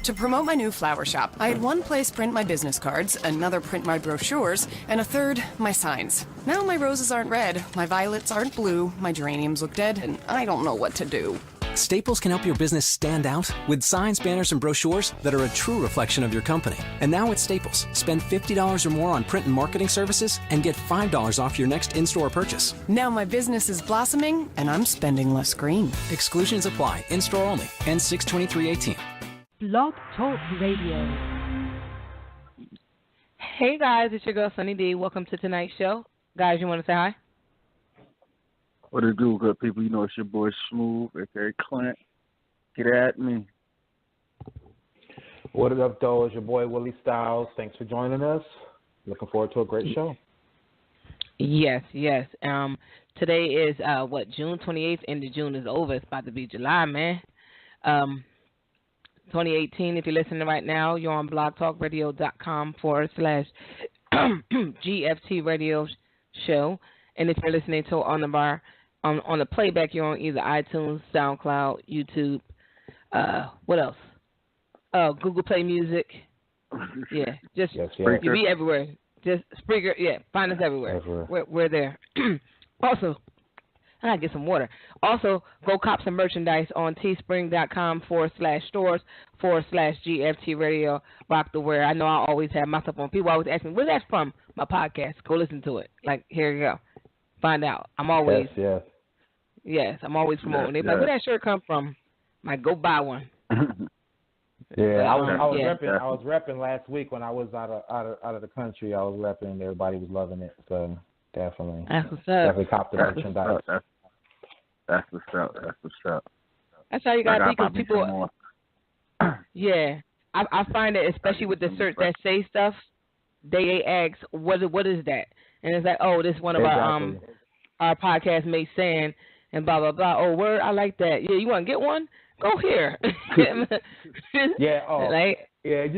To promote my new flower shop, I had one place print my business cards, another print my brochures, and a third, my signs. Now my roses aren't red, my violets aren't blue, my geraniums look dead, and I don't know what to do. Staples can help your business stand out with signs, banners, and brochures that are a true reflection of your company. And now at Staples, spend $50 or more on print and marketing services and get $5 off your next in-store purchase. Now my business is blossoming, and I'm spending less green. Exclusions apply. In-store only. Ends 6/23/18. Blog Talk Radio. Hey guys, it's your girl Sunny D. Welcome to tonight's show. Guys, you want to say hi? What it do, good people? You know it's your boy Smooth, aka Clint. Get at me. What it up, though? It's your boy Willie Styles. Thanks for joining us. Looking forward to a great show. Yes. Today is June 28th. End of June is over. It's about to be July, man. 2018. If you're listening right now, you're on blogtalkradio.com/GFT Radio Show. And if you're listening to on the playback, you're on either iTunes, SoundCloud, YouTube. What else? Google Play Music. Yeah, just yes. You be everywhere. Just Spreaker. Yeah, find us everywhere. We're there. Also, I gotta get some water. Also, go cop some merchandise on teespring.com/stores/GFT Radio Rock the Wear. I know I always have my stuff on. People always ask me, where's that from? My podcast. Go listen to it. Like, here you go. Find out. I'm always I'm always promoting. They're like, where that shirt come from? I'm like, go buy one. I was repping last week when I was out of the country. I was repping and everybody was loving it. So definitely. That's what's up. Definitely cop the merchandise. That's what's up. That's how you gotta be, because people. Yeah, I find that especially with the shirts that say stuff, they ask what is that, and it's like, oh, this is one of our podcast mates saying, and blah blah blah. Oh, word, I like that. Yeah, you want to get one? Go here. You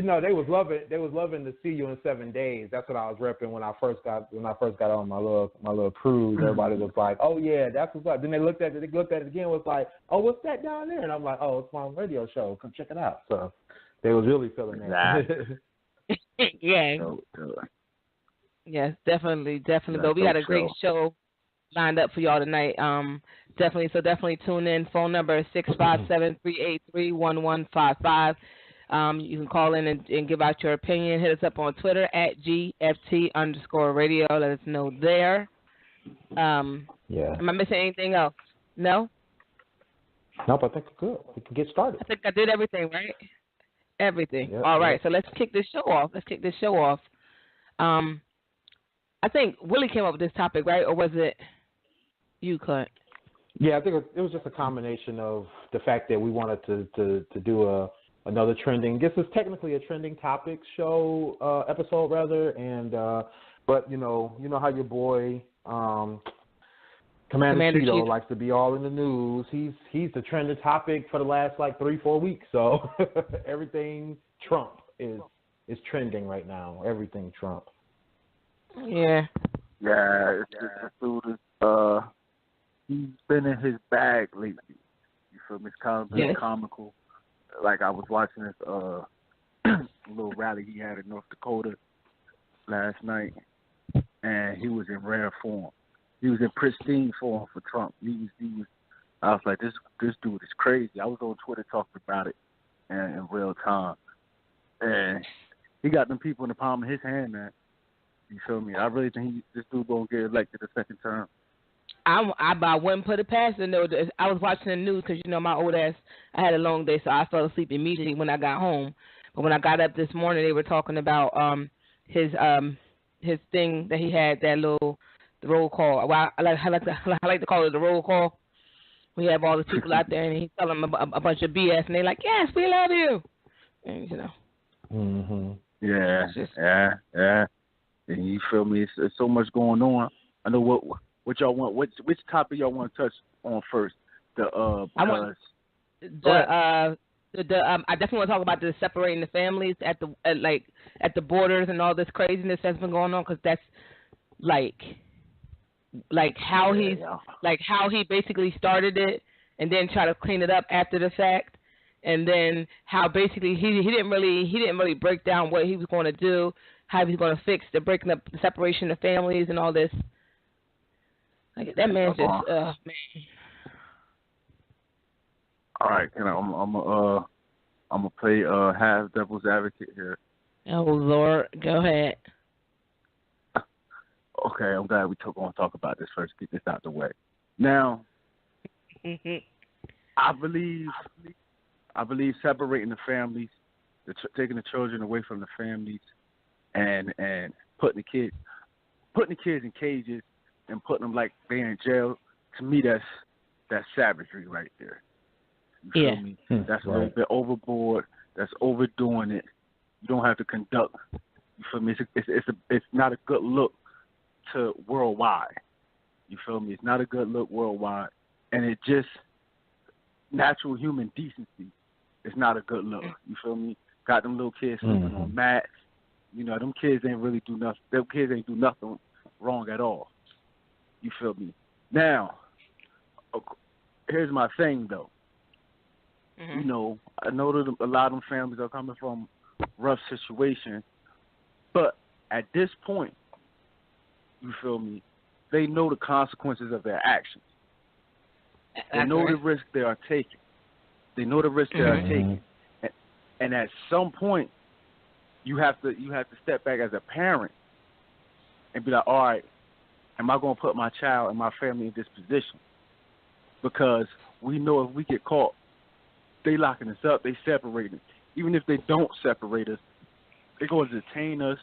know, they was loving to see you in 7 days. That's what I was repping when I first got on my little cruise. Everybody was like, oh yeah, that's what's up. Then they looked at it again, was like, oh, what's that down there? And I'm like, oh, it's my radio show. Come check it out. So they was really feeling that. Yeah. Yes, definitely. But we got a great show lined up for y'all tonight. Definitely tune in. Phone number is 657-383-1155. You can call in and give out your opinion. Hit us up on Twitter at GFT_radio. Let us know there. Am I missing anything else? No? Nope, I think we're good. We can get started. I think I did everything, right? Everything. Yep, all right, so let's kick this show off. I think Willie came up with this topic, right? Or was it you, Clint? Yeah, I think it was just a combination of the fact that we wanted to do another trending. This is technically a trending topics show episode rather, and but you know how your boy Commander Cheeto likes to be all in the news. He's the trending topic for the last 3-4 weeks. So everything Trump is trending right now. Everything Trump. Yeah. Yeah, it's dude he's been in his bag lately. You feel me? It's kind of been comical. Like, I was watching this little rally he had in North Dakota last night, and he was in rare form. He was in pristine form for Trump. He was. I was like, this dude is crazy. I was on Twitter talking about it in real time, and he got them people in the palm of his hand, man. You feel me? I really think this dude gonna get elected a second term. I wouldn't put it past him. I was watching the news because, my old ass, I had a long day, so I fell asleep immediately when I got home. But when I got up this morning, they were talking about his thing that he had, that the roll call. Well, I like to call it the roll call. We have all the people out there, and he's telling them a bunch of BS, and they're like, yes, we love you. And, Mm-hmm. Yeah. And you feel me? It's so much going on. I know what y'all want. Which topic y'all want to touch on first? I definitely want to talk about the separating the families at the borders and all this craziness that's been going on, because that's how he basically started it and then try to clean it up after the fact. and then how basically he didn't really break down what he was going to do, how he was going to fix the breaking up, the separation of families, and all this. Like that man's just man. All right, I'm gonna play half devil's advocate here. Oh Lord, go ahead. Okay, I'm glad we gonna talk about this first. Get this out the way. Now, I believe separating the families, taking the children away from the families, and putting the kids in cages and putting them like they're in jail. To me, that's savagery right there. You feel me? That's a little bit overboard. That's overdoing it. You don't have to conduct. You feel me? It's not a good look to worldwide. You feel me? It's not a good look worldwide, and it just natural human decency. It's not a good look. You feel me? Got them little kids sleeping on mats. You know, them kids ain't really do nothing. Them kids ain't do nothing wrong at all. You feel me? Now, here's my thing though. You know, I know that a lot of them families are coming from rough situations, but at this point, you feel me, they know the consequences of their actions. They know the risk they are taking. And at some point, you have to step back as a parent and be like, all right, am I going to put my child and my family in this position? Because we know if we get caught, they locking us up, they separate us. Even if they don't separate us, they're going to detain us.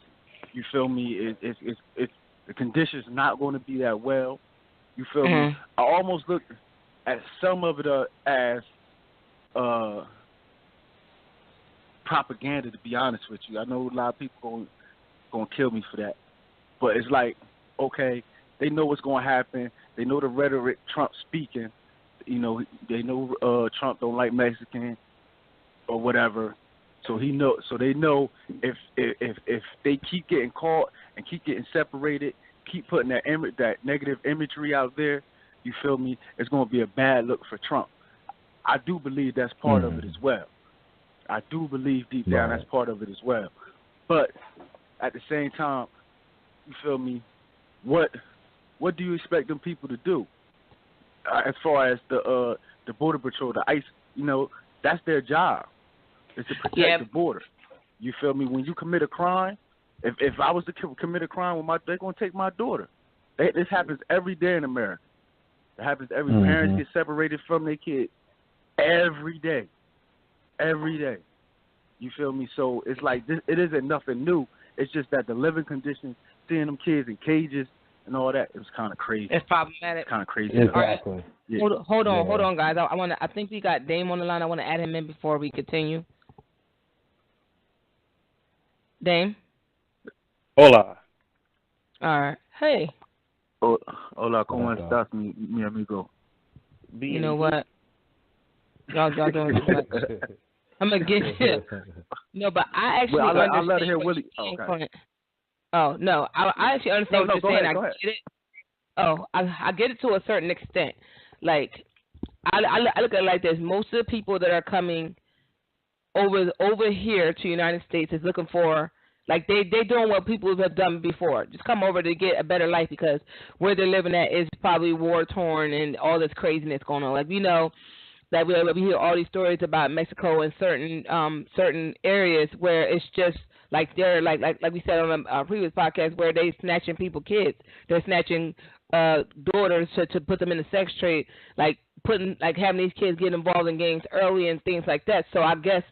You feel me? It's the conditions not going to be that well. You feel me? I almost look at some of it as propaganda, to be honest with you. I know a lot of people going to kill me for that. But it's like, okay, they know what's going to happen. They know the rhetoric Trump speaking. You know, they know Trump don't like Mexicans or whatever. So they know if they keep getting caught and keep getting separated, keep putting that negative imagery out there, you feel me, it's going to be a bad look for Trump. I do believe that's part of it as well. I do believe deep down that's part of it as well. But at the same time, you feel me, what do you expect them people to do? As far as the Border Patrol, the ICE, you know, that's their job. It's to protect the border. You feel me? When you commit a crime, if I was to commit a crime, they're going to take my daughter. This happens every day in America. It happens every parents get separated from their kids every day. Every day. You feel me? So it's like this, it isn't nothing new. It's just that the living conditions, seeing them kids in cages and all that, it was kind of crazy. It's problematic. It's kind of crazy. Exactly. Yeah. Hold on, guys. I think we got Dame on the line. I want to add him in before we continue. Dame? Hola. All right. Hey. Hola, ¿cómo estás, mi amigo? You know what? Y'all doing good. I'm going to get you. No, but I actually understand. I'll let her hear Willie. Okay. Oh, no. I actually understand what you're saying. Go ahead. Get it. Oh, I get it to a certain extent. Like, I look at it like this. Most of the people that are coming over here to the United States is looking for, like, they doing what people have done before. Just come over to get a better life because where they're living at is probably war-torn and all this craziness going on. Like, we know that we hear all these stories about Mexico and certain areas where it's just like they're like we said on a previous podcast where they snatching people kids. They're snatching daughters to put them in the sex trade, having these kids get involved in gangs early and things like that. So I guess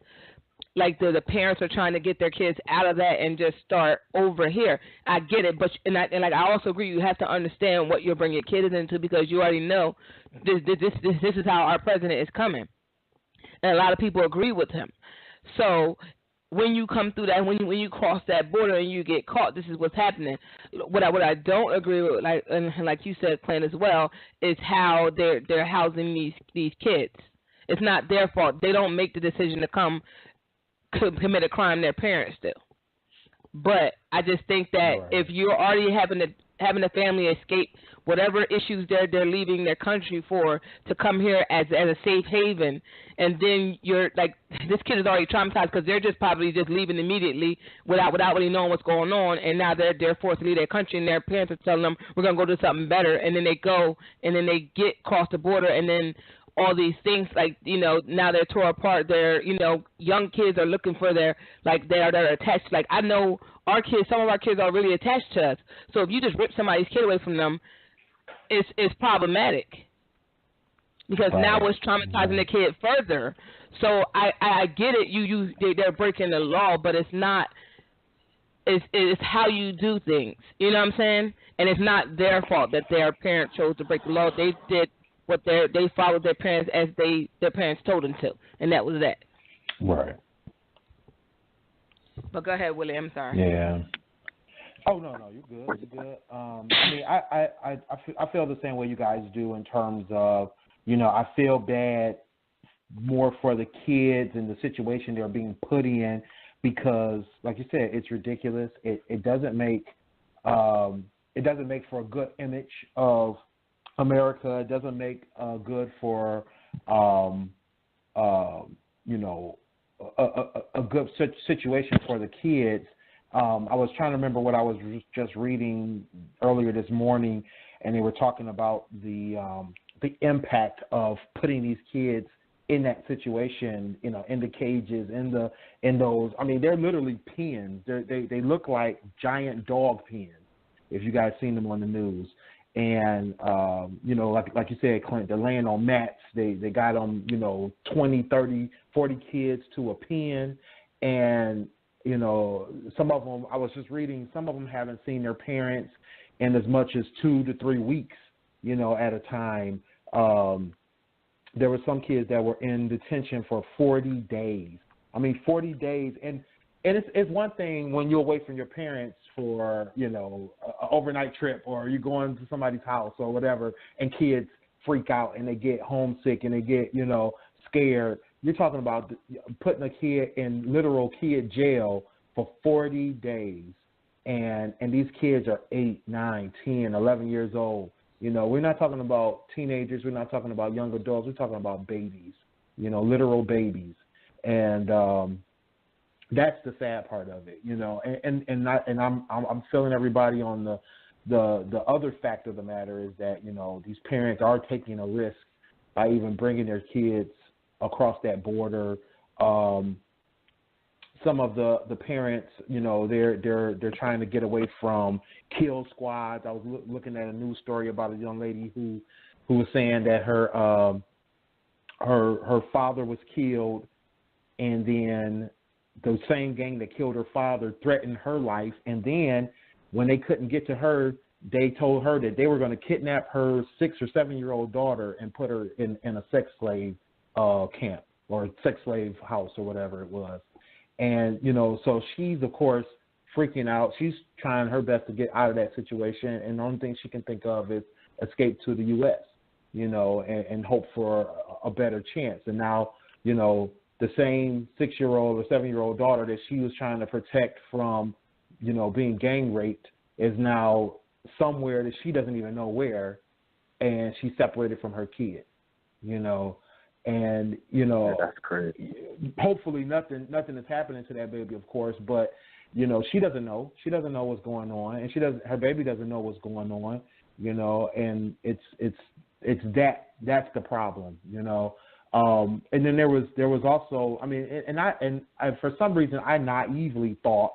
like the parents are trying to get their kids out of that and just start over here. I get it, but I also agree you have to understand what you're bringing your kids into because you already know this is how our president is coming, and a lot of people agree with him. So when you come through that, when you cross that border and you get caught, this is what's happening. What I don't agree with, like you said, Clint, as well, is how they're housing these kids. It's not their fault. They don't make the decision to come commit a crime. Their parents do. But I just think that if you're already having to having a family escape whatever issues they're leaving their country for to come here as a safe haven, and then you're like, this kid is already traumatized because they're just probably just leaving immediately without really knowing what's going on, and now they're forced to leave their country, and their parents are telling them we're gonna go do something better, and then they go, and then they get across the border, and then all these things, like, now they're tore apart. They're, young kids are looking for they're attached. Like, I know some of our kids are really attached to us. So if you just rip somebody's kid away from them, it's problematic. Because now it's traumatizing the kid further. So I get it. They're breaking the law, but it's not. It's how you do things. You know what I'm saying? And it's not their fault that their parents chose to break the law. They did what they followed their parents as their parents told them to, and that was that. Right. But go ahead, Willie. I'm sorry. Yeah. Oh no, you're good. You're good. I mean, I feel the same way you guys do in terms of, I feel bad more for the kids and the situation they're being put in because, like you said, it's ridiculous. It doesn't make for a good image of America. It doesn't make good for a good situation for the kids. I was trying to remember what I was just reading earlier this morning, and they were talking about the impact of putting these kids in that situation, in the cages, in those. I mean, they're literally pens. They look like giant dog pens. If you guys seen them on the news. And, like you said, Clint, they're laying on mats. They got them, 20, 30, 40 kids to a pen. And, some of them, I was just reading, some of them haven't seen their parents in as much as 2 to 3 weeks, at a time. There were some kids that were in detention for 40 days. I mean, 40 days. And it's one thing when you're away from your parents for, an overnight trip, or you're going to somebody's house or whatever, and kids freak out and they get homesick and they get, scared. You're talking about putting a kid in literal kid jail for 40 days. And these kids are 8, 9, 10, 11 years old. We're not talking about teenagers. We're not talking about young adults. We're talking about babies, literal babies. And, that's the sad part of it, and I'm feeling everybody on the other fact of the matter is that, these parents are taking a risk by even bringing their kids across that border. Some of the parents, they're trying to get away from kill squads. I was looking at a news story about a young lady who was saying that her father was killed, and then the same gang that killed her father threatened her life, and then when they couldn't get to her, they told her that they were going to kidnap her 6 or 7-year-old daughter and put her in a sex slave camp or sex slave house or whatever it was. And, so she's, of course, freaking out. She's trying her best to get out of that situation, and the only thing she can think of is escape to the U.S., and hope for a better chance. And now, the same 6-year-old or 7-year-old daughter that she was trying to protect from, being gang raped is now somewhere that she doesn't even know where, and she's separated from her kid, and, Yeah, that's crazy. Hopefully nothing is happening to that baby, of course, but, she doesn't know. She doesn't know what's going on, and her baby doesn't know what's going on, and that's the problem, And then there was also, I mean, and I for some reason I naively thought,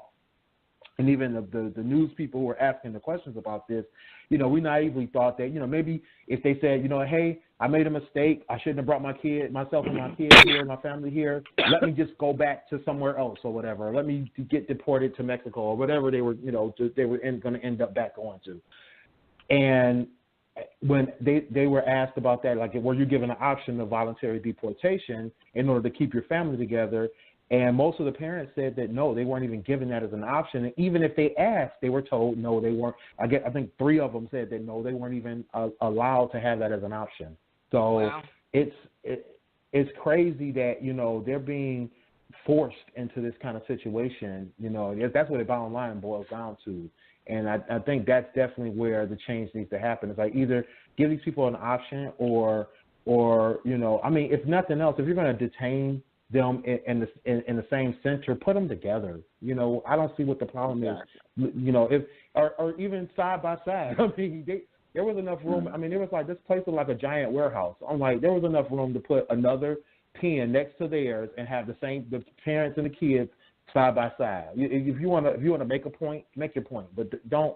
and even the news people who were asking the questions about this, we naively thought that, maybe if they said, hey, I made a mistake, I shouldn't have brought myself and my kids here, my family here, let me just go back to somewhere else or whatever, let me get deported to Mexico or whatever they were, they were going to end up back going to. And when they were asked about that, like, were you given an option of voluntary deportation in order to keep your family together? And most of the parents said that no, they weren't even given that as an option. And even if they asked, they were told no, they weren't. I think 3 of them said that no, they weren't even allowed to have that as an option. So wow. It's crazy that they're being forced into this kind of situation. That's what the bottom line boils down to. And I think that's definitely where the change needs to happen. It's like either give these people an option or if nothing else, if you're going to detain them in the same center, put them together. I don't see what the problem is. If or even side by side. I mean, there was enough room. I mean, it was like this place was like a giant warehouse. I'm like, there was enough room to put another pen next to theirs and have the parents and the kids side by side. If you want to make a point, make your point, but don't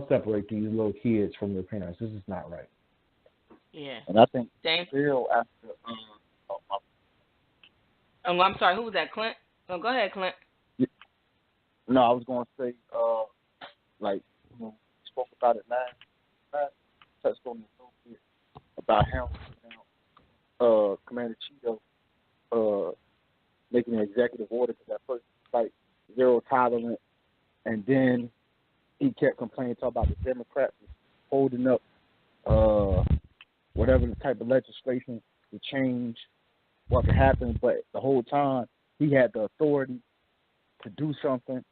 separate these little kids from their parents. This is not right. Yeah. And I think James? still after. I'm sorry. Who was that, Clint? Oh, go ahead, Clint. No, I was going to say, we spoke about it last touched on it a little bit about him, Commander Cheeto, making an executive order because at first like zero tolerance, and then he kept complaining about the Democrats holding up whatever the type of legislation to change what could happen, but the whole time he had the authority to do something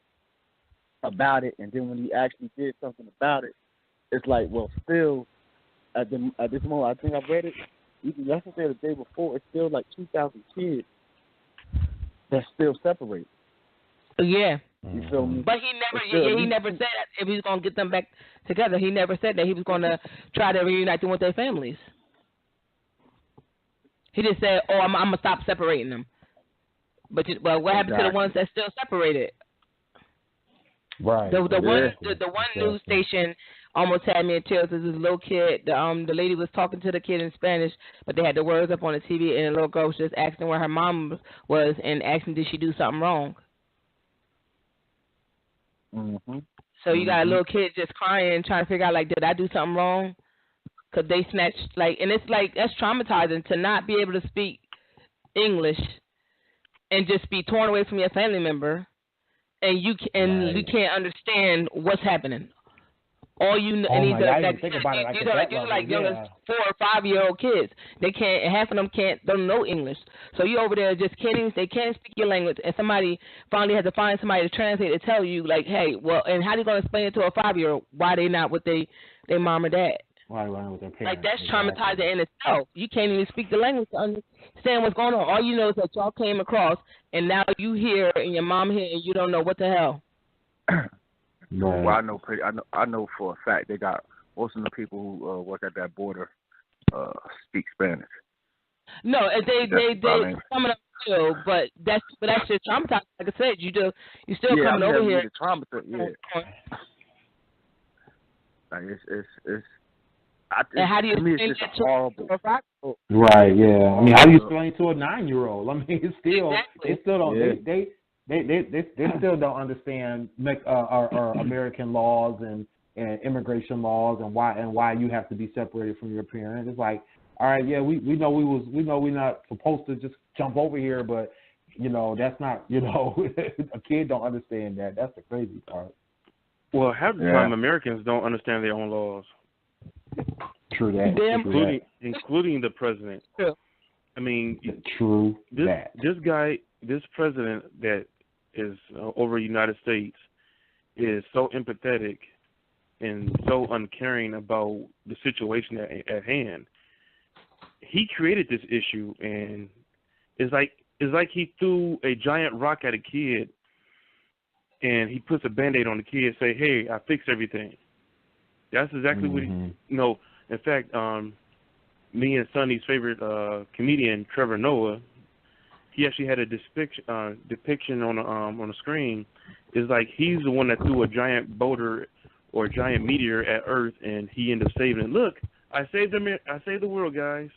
about it, and then when he actually did something about it, it's like, well, still at this moment, I think I read it even yesterday or the day before, it's still like 2,000 kids that's still separated. Yeah. You feel me? But he never said if he was going to get them back together. He never said that he was going to try to reunite them with their families. He just said, I'm going to stop separating them. But what happened to the ones that still separated? Right. The one news station almost had me in tears. This little kid, the lady was talking to the kid in Spanish, but they had the words up on the TV, and the little girl was just asking where her mom was and asking did she do something wrong. Mm-hmm. So you got a little kid just crying, trying to figure out, like, did I do something wrong? Because they snatched, and it's like, that's traumatizing to not be able to speak English and just be torn away from your family member, and you can't understand what's happening. All you know, these are like young as 4 or 5 year old kids. They can't. Half of them don't know English. So you over there just kidding. They can't speak your language, and somebody finally has to find somebody to translate to tell you, like, hey, well, and how are you gonna explain it to a 5-year-old why they not with their mom or dad? Why with their parents? Like, that's traumatizing in itself. You can't even speak the language to understand what's going on. All you know is that y'all came across, and now you here, and your mom here, and you don't know what the hell. Well, I know for a fact they got most of the people who work at that border speak Spanish. No, they some of them do, but that's just traumatizing. Like I said, you still coming over here. Like it's. And how do you explain it's that horrible. to a 5-year-old? Right. Yeah. I mean, how do you explain it to a 9-year-old? I mean, it's still exactly. They still don't. Yeah. They still don't understand our American laws and immigration laws and why you have to be separated from your parents. It's like, all right, yeah, we know we're not supposed to just jump over here, but that's not a kid don't understand that. That's the crazy part. Well, half the time Americans don't understand their own laws. True that. Including the president. True. I mean, this president that is over the United States is so empathetic and so uncaring about the situation at hand. He created this issue, and it's like he threw a giant rock at a kid, and he puts a Band-Aid on the kid and say, "Hey, I fixed everything." That's exactly what he. In fact, me and Sonny's favorite comedian, Trevor Noah, he actually had a depiction on the screen. It's like he's the one that threw a giant boulder or a giant meteor at Earth, and he ended up saving it. Look, I saved the world, guys.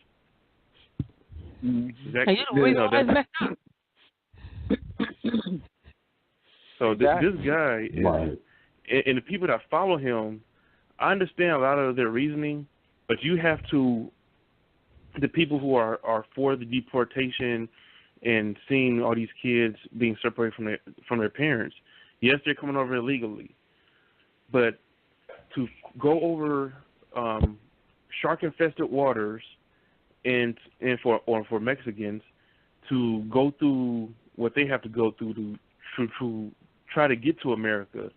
Exactly. So this guy is, and the people that follow him, I understand a lot of their reasoning, but you have to, the people who are for the deportation and seeing all these kids being separated from their parents, yes, they're coming over illegally, but to go over shark-infested waters and for Mexicans to go through what they have to go through to try to get to America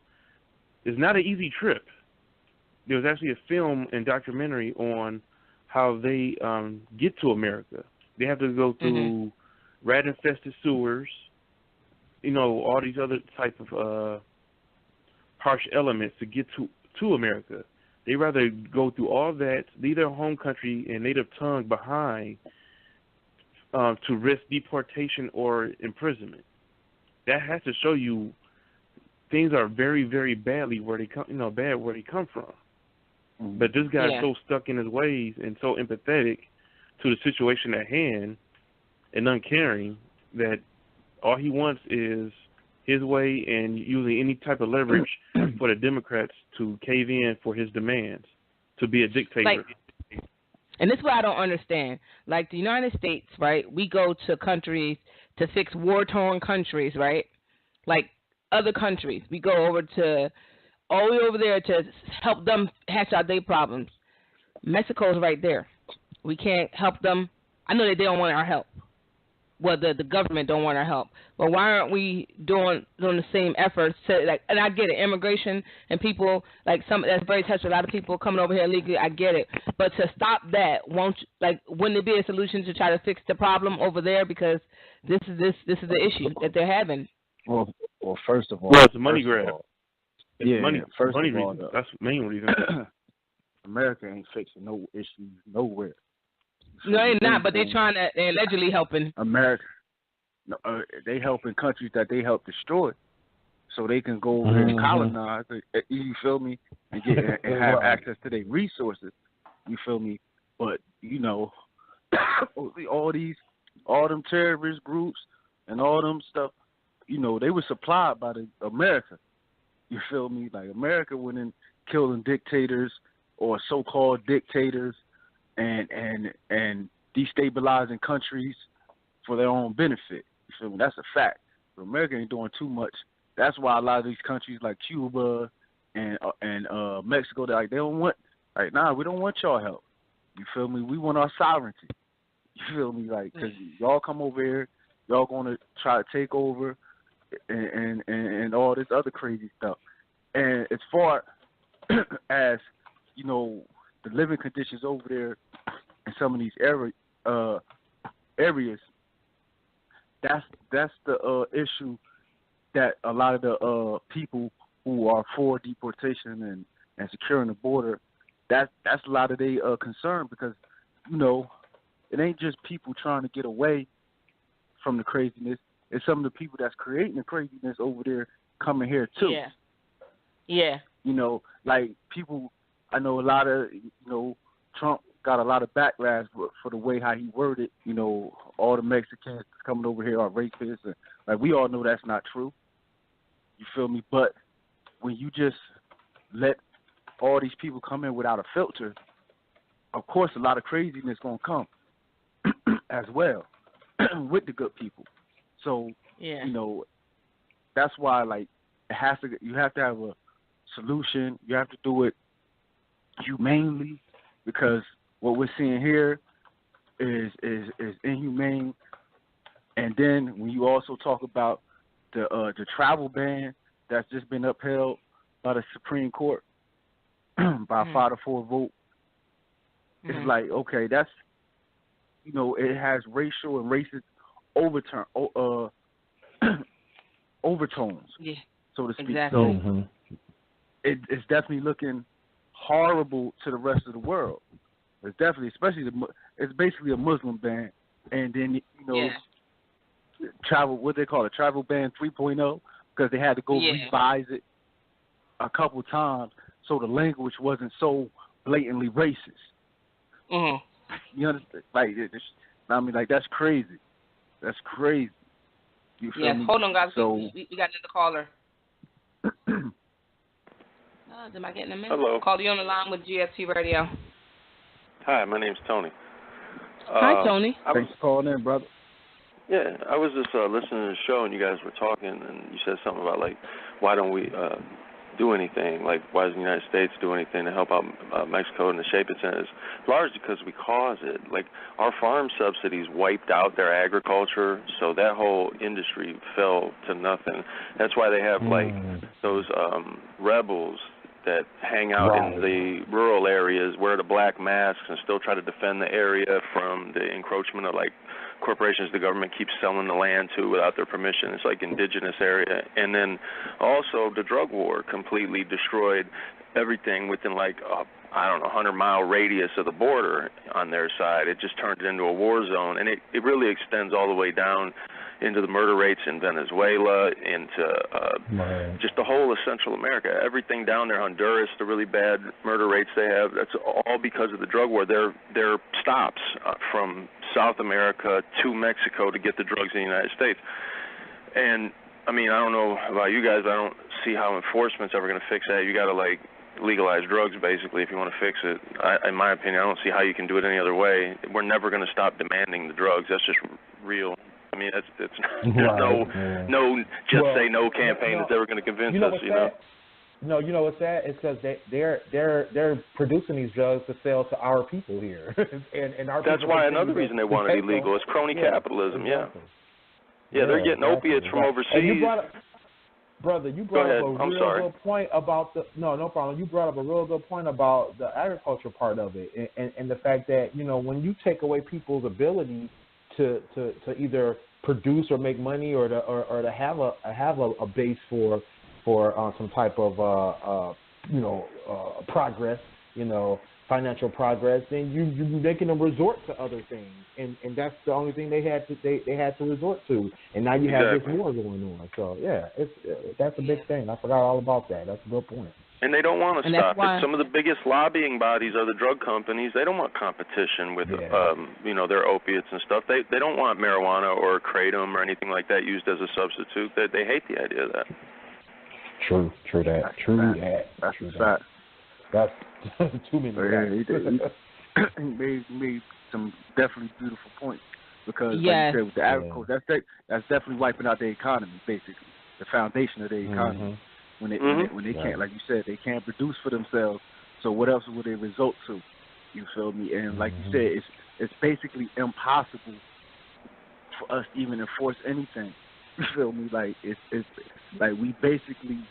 is not an easy trip. There was actually a film and documentary on how they get to America. They have to go through rat-infested sewers, all these other type of harsh elements to get to America. They rather go through all that, leave their home country and native tongue behind to risk deportation or imprisonment. That has to show you things are very, very badly where they come, bad where they come from. But this guy's so stuck in his ways and so empathetic to the situation at hand and uncaring that all he wants is his way and using any type of leverage for the Democrats to cave in for his demands, to be a dictator. And this is what I don't understand. Like the United States, right? We go to countries to fix war-torn countries, right? Like other countries. We go over there to help them hash out their problems. Mexico's right there. We can't help them. I know that they don't want our help. Well, the government don't want our help. But why aren't we doing the same efforts to, like, and I get it, immigration and people, like, that's very touched a lot of people coming over here illegally, I get it. But to stop that, wouldn't it be a solution to try to fix the problem over there? Because this is the issue that they're having. Well, first of all, it's a money grab. First money of all, reason. That's the main reason. America ain't fixing no issues nowhere. No, they're not, but they're allegedly helping. America, they helping countries that they help destroy, so they can go over and colonize. You feel me? And get and have access to their resources. You feel me? But all them terrorist groups and all them stuff, they were supplied by America. You feel me? Like America went in killing dictators or so-called dictators and destabilizing countries for their own benefit. You feel me? That's a fact. But America ain't doing too much. That's why a lot of these countries like Cuba and Mexico, they don't want, like, nah, we don't want y'all help. You feel me? We want our sovereignty. You feel me? Like, because y'all come over here, y'all going to try to take over and all this other crazy stuff. And as far as, the living conditions over there in some of these areas, that's the issue that a lot of the people who are for deportation and securing the border, that's a lot of their concern, because it ain't just people trying to get away from the craziness. It's some of the people that's creating the craziness over there coming here too. Yeah. Like people, I know a lot of, Trump got a lot of backlash for the way how he worded, all the Mexicans coming over here are rapists. And, like, we all know that's not true. You feel me? But when you just let all these people come in without a filter, of course a lot of craziness going to come as well with the good people. So, that's why, like, you have to have a solution. You have to do it humanely, because what we're seeing here is inhumane. And then when you also talk about the travel ban that's just been upheld by the Supreme Court by a 5-4 vote, it's like, okay, that's, it has racial and racist overtones, so to speak. Exactly. So it's definitely looking horrible to the rest of the world. It's definitely, especially it's basically a Muslim ban, and then travel, what they call it, travel ban 3.0, because they had to go revise it a couple times so the language wasn't so blatantly racist. You understand? Like, that's crazy. That's crazy. You feel me? Hold on, guys. So, we got another caller. Am I getting a minute? Hello. Call you on the line with GFT Radio. Hi, my name's Tony. Hi, Tony. Thanks for calling in, brother. Yeah, I was just listening to the show, and you guys were talking, and you said something about, like, why don't we do anything. Like, why doesn't the United States do anything to help out Mexico in the shape it's in? It's largely because we cause it. Like, our farm subsidies wiped out their agriculture, so that whole industry fell to nothing. That's why they have, like, those rebels that hang out in the rural areas, wear the black masks, and still try to defend the area from the encroachment of, like, corporations the government keeps selling the land to without their permission. It's like indigenous area. And then also the drug war completely destroyed everything within, like, 100-mile radius of the border on their side. It just turned it into a war zone, and it really extends all the way down into the murder rates in Venezuela, into just the whole of Central America. Everything down there, Honduras, the really bad murder rates they have, that's all because of the drug war. They're stops from South America to Mexico to get the drugs in the United States. And, I mean, I don't know about you guys, but I don't see how enforcement's ever going to fix that. You got to, like, legalize drugs, basically, if you want to fix it. In my opinion, I don't see how you can do it any other way. We're never going to stop demanding the drugs. That's just real. I mean, there's no say no campaign that's ever going to convince us. No, you know what's sad? It's because they're producing these drugs to sell to our people here, and our. That's why another reason they want it illegal is crony capitalism. Exactly. Yeah, they're getting opiates from overseas. Brother, you brought up a real good point about the no problem. You brought up a real good point about the agriculture part of it, and the fact that when you take away people's ability to either produce or make money or to have a base for some type of progress, financial progress, then you're making them resort to other things, and that's the only thing they had to resort to, and now you have this war going on. So yeah, that's a big thing. I forgot all about that. That's a good point. And they don't want to stop it. Some of the biggest lobbying bodies are the drug companies. They don't want competition with, their opiates and stuff. They don't want marijuana or kratom or anything like that used as a substitute. They hate the idea of that. True that. That's too many. He made some definitely beautiful points because, like you said, with the agriculture, that's definitely wiping out the economy, basically, the foundation of the economy. When they can't, like you said, they can't produce for themselves. So what else would they resort to? You feel me? And like you said, it's basically impossible for us to even enforce anything. You feel me? Like it's like we basically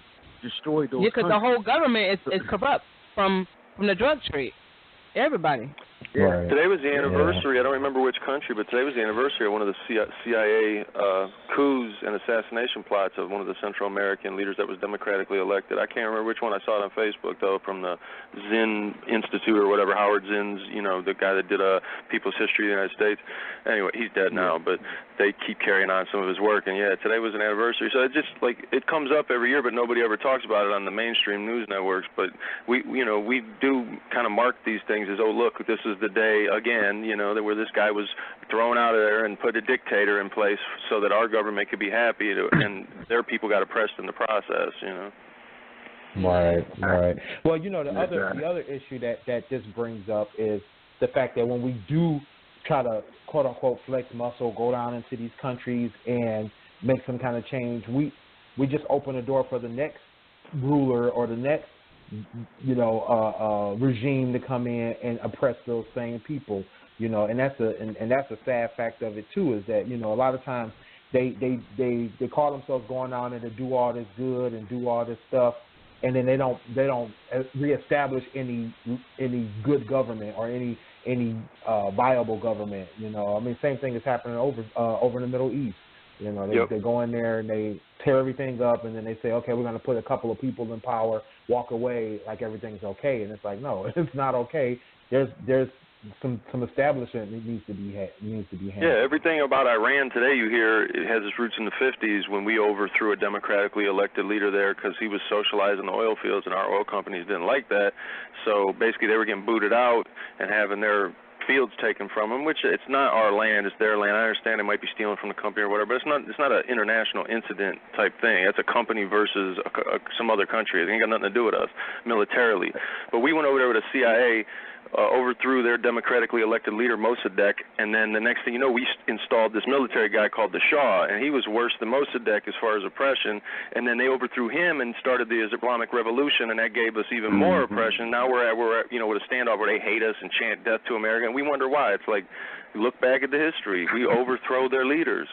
destroyed those. Yeah, because the whole government is corrupt from the drug trade. Everybody. Yeah. Today was the anniversary. I don't remember which country, but today was the anniversary of one of the CIA coups and assassination plots of one of the Central American leaders that was democratically elected. I can't remember which one. I saw it on Facebook, though, from the Zinn Institute or whatever, Howard Zinn's, the guy that did People's History of the United States. Anyway, he's dead now, but they keep carrying on some of his work. And, today was an anniversary. So it just, it comes up every year, but nobody ever talks about it on the mainstream news networks. But we do kind of mark these things as, oh, look, this is the day again, where this guy was thrown out of there and put a dictator in place so that our government could be happy, and their people got oppressed in the process, Right. Well, the other issue that this brings up is the fact that when we do try to quote unquote flex muscle, go down into these countries and make some kind of change, we just open the door for the next ruler or the next regime to come in and oppress those same people, and that's a sad fact of it too, is that a lot of times they call themselves going on and to do all this good and do all this stuff, and then they don't reestablish any good government or any viable government. Same thing is happening over in the Middle East. They go in there and they tear everything up, and then they say, okay, we're going to put a couple of people in power, walk away like everything's okay, and it's like, no, it's not okay. There's some establishment that needs to be handled. Yeah, everything about Iran today, you hear, it has its roots in the 50s when we overthrew a democratically elected leader there because he was socializing the oil fields, and our oil companies didn't like that. So basically, they were getting booted out and having their fields taken from them, which it's not our land, it's their land. I understand they might be stealing from the company or whatever, but it's not an international incident type thing. It's a company versus some other country. It ain't got nothing to do with us militarily. But we went over there with the CIA overthrew their democratically elected leader, Mossadegh, and then the next thing you know, we installed this military guy called the Shah, and he was worse than Mossadegh as far as oppression, and then they overthrew him and started the Islamic Revolution, and that gave us even more oppression. Now we're at with a standoff where they hate us and chant death to America, and we wonder why. It's like, look back at the history. We overthrow their leaders.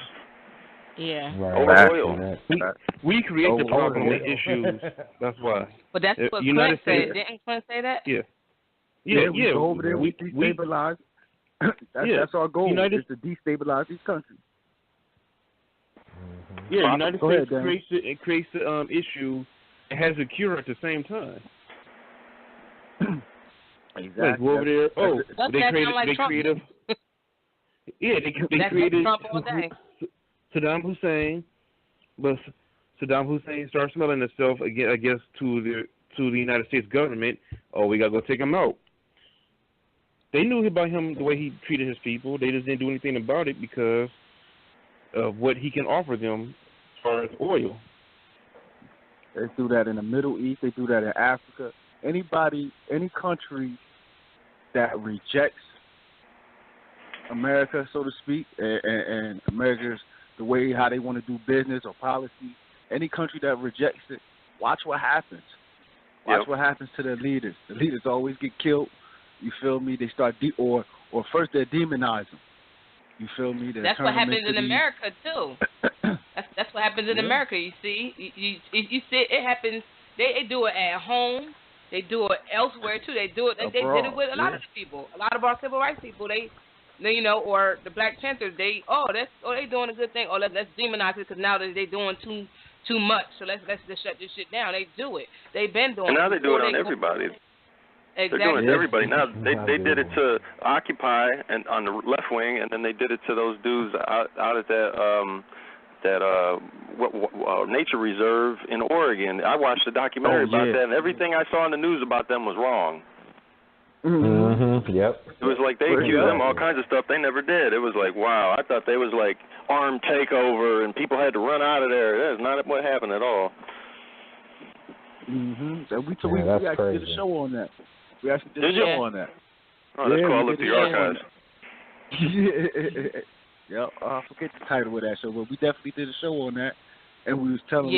Yeah. Over oil. We create the problem with issues. That's why. But that's what Clint said. Didn't Clint say that? Yeah. Yeah. We go over there. We destabilize. That's our goal. Is to destabilize these countries. Yeah, United States creates the issue and has a cure at the same time. Exactly. Like, go over there. They created. They created Saddam Hussein, but Saddam Hussein starts smelling itself again, I guess, to the United States government. Oh, we gotta go take him out. They knew about him the way he treated his people. They just didn't do anything about it because of what he can offer them as far as oil. They do that in the Middle East. They do that in Africa. Any country that rejects America, so to speak, and America's the way how they want to do business or policy, any country that rejects it, watch what happens. Watch what happens to their leaders. The leaders always get killed. You feel me? They start or first they demonize them. You feel me? That's what happens in America too. That's what happens in America. You see, you see it happens. They do it at home. They do it elsewhere too. They do it. They did it with a lot of people. A lot of our civil rights people. Or the Black Panthers. They doing a good thing. Or let's demonize it because now they're doing too much. So let's just shut this shit down. They do it. They've been doing it. And now they do it on everybody. Exactly. They're doing it to everybody. Now they did it to Occupy and on the left wing, and then they did it to those dudes out at that nature reserve in Oregon. I watched a documentary about that, and everything I saw in the news about them was wrong. Yep. It was like they accused them of all kinds of stuff they never did. It was like, wow, I thought they was like armed takeover and people had to run out of there. That is not what happened at all. So we actually did a show on that. We actually did a show on that. Oh, that's cool. I looked at your archives. Yep. I forget the title of that show, but we definitely did a show on that, and we was telling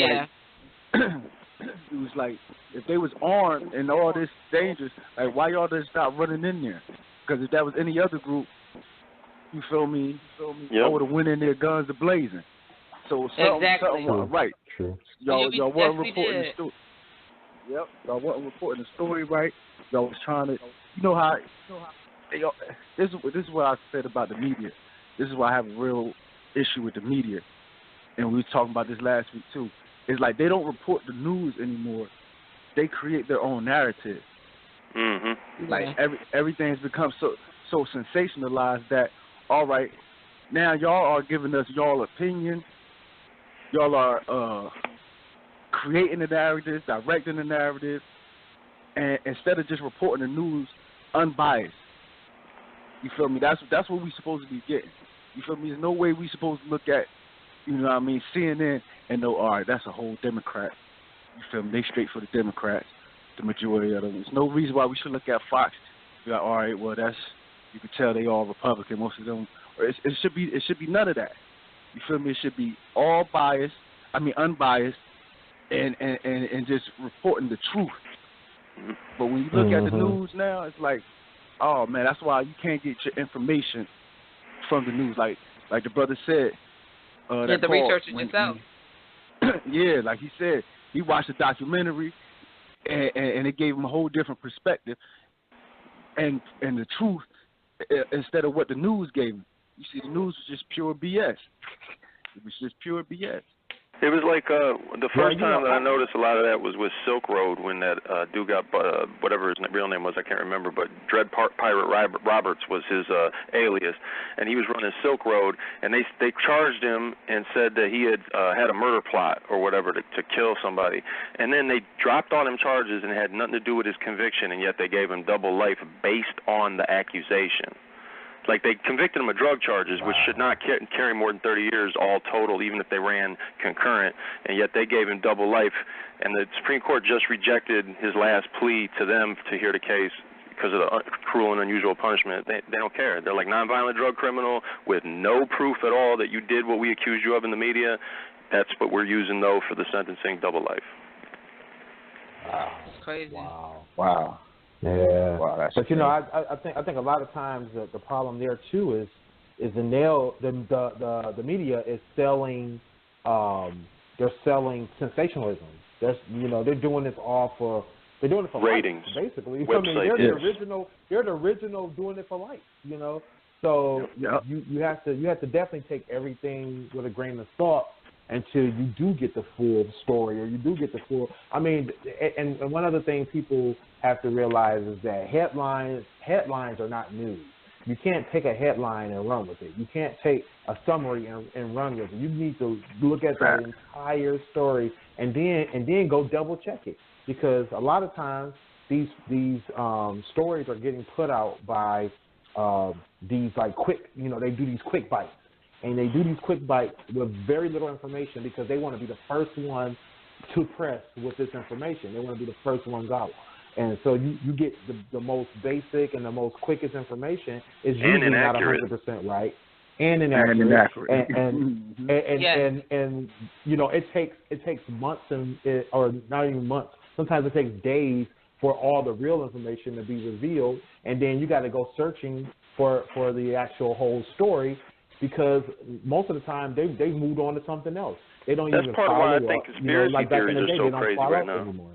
it was like, if they was armed and all this dangerous, like why y'all just stop running in there? Because if that was any other group, you feel me? I would have went in there guns a-blazing. So something right. True. Y'all wasn't reporting the story. Yep. Y'all wasn't reporting the story right. Y'all was trying to, this is what I said about the media. This is why I have a real issue with the media. And we were talking about this last week too. It's like they don't report the news anymore. They create their own narrative. Like everything's become so sensationalized that, all right, now y'all are giving us y'all opinion. Y'all are creating the narrative, directing the narrative, and instead of just reporting the news unbiased. You feel me? That's what we supposed to be getting. You feel me? There's no way we supposed to look at, CNN and know, all right, that's a whole Democrat. You feel me? They straight for the Democrats, the majority of them. There's no reason why we should look at Fox. Be like, all right, well, you can tell they all Republican, most of them. Or it should be none of that. You feel me? It should be all unbiased, and just reporting the truth. But when you look at the news now, it's like, oh man, that's why you can't get your information from the news. Like the brother said. You have to research it yourself. Yeah, like he said, he watched a documentary, and it gave him a whole different perspective, and the truth instead of what the news gave him. You see, the news was just pure BS. It was just pure BS. It was like the first time that I noticed a lot of that was with Silk Road when that dude got, whatever his real name was, I can't remember, but Dread Pirate Roberts was his alias, and he was running Silk Road, and they charged him and said that he had had a murder plot or whatever to kill somebody, and then they dropped on him charges and it had nothing to do with his conviction, and yet they gave him double life based on the accusation. Like, they convicted him of drug charges, which should not carry more than 30 years all total, even if they ran concurrent, and yet they gave him double life. And the Supreme Court just rejected his last plea to them to hear the case because of the cruel and unusual punishment. They don't care. They're like nonviolent drug criminal with no proof at all that you did what we accused you of in the media. That's what we're using, though, for the sentencing, double life. Wow. It's crazy. Wow. Yeah. Wow, that's but, you know, I think a lot of times the problem there, too, is the media is selling, they're selling sensationalism. They're doing this all for ratings, likes, basically. Website, they're the original doing it for likes, you know. So you have to definitely take everything with a grain of salt until you do get the full story, or you do get the full. I mean, and one other thing people have to realize is that headlines are not news. You can't take a headline and run with it. You can't take a summary and run with it. You need to look at the entire story and then go double check it, because a lot of times these stories are getting put out by these like quick, they do these quick bites, and they do these quick bites with very little information because they want to be the first one to press with this information. They want to be the first one out. And so you get the most basic and the most quickest information is usually not 100% right and inaccurate. And it takes months or not even months. Sometimes it takes days for all the real information to be revealed, and then you got to go searching for the actual whole story, because most of the time they've moved on to something else. They don't even follow up. That's part of why I think conspiracy theories are so crazy right now. Anymore.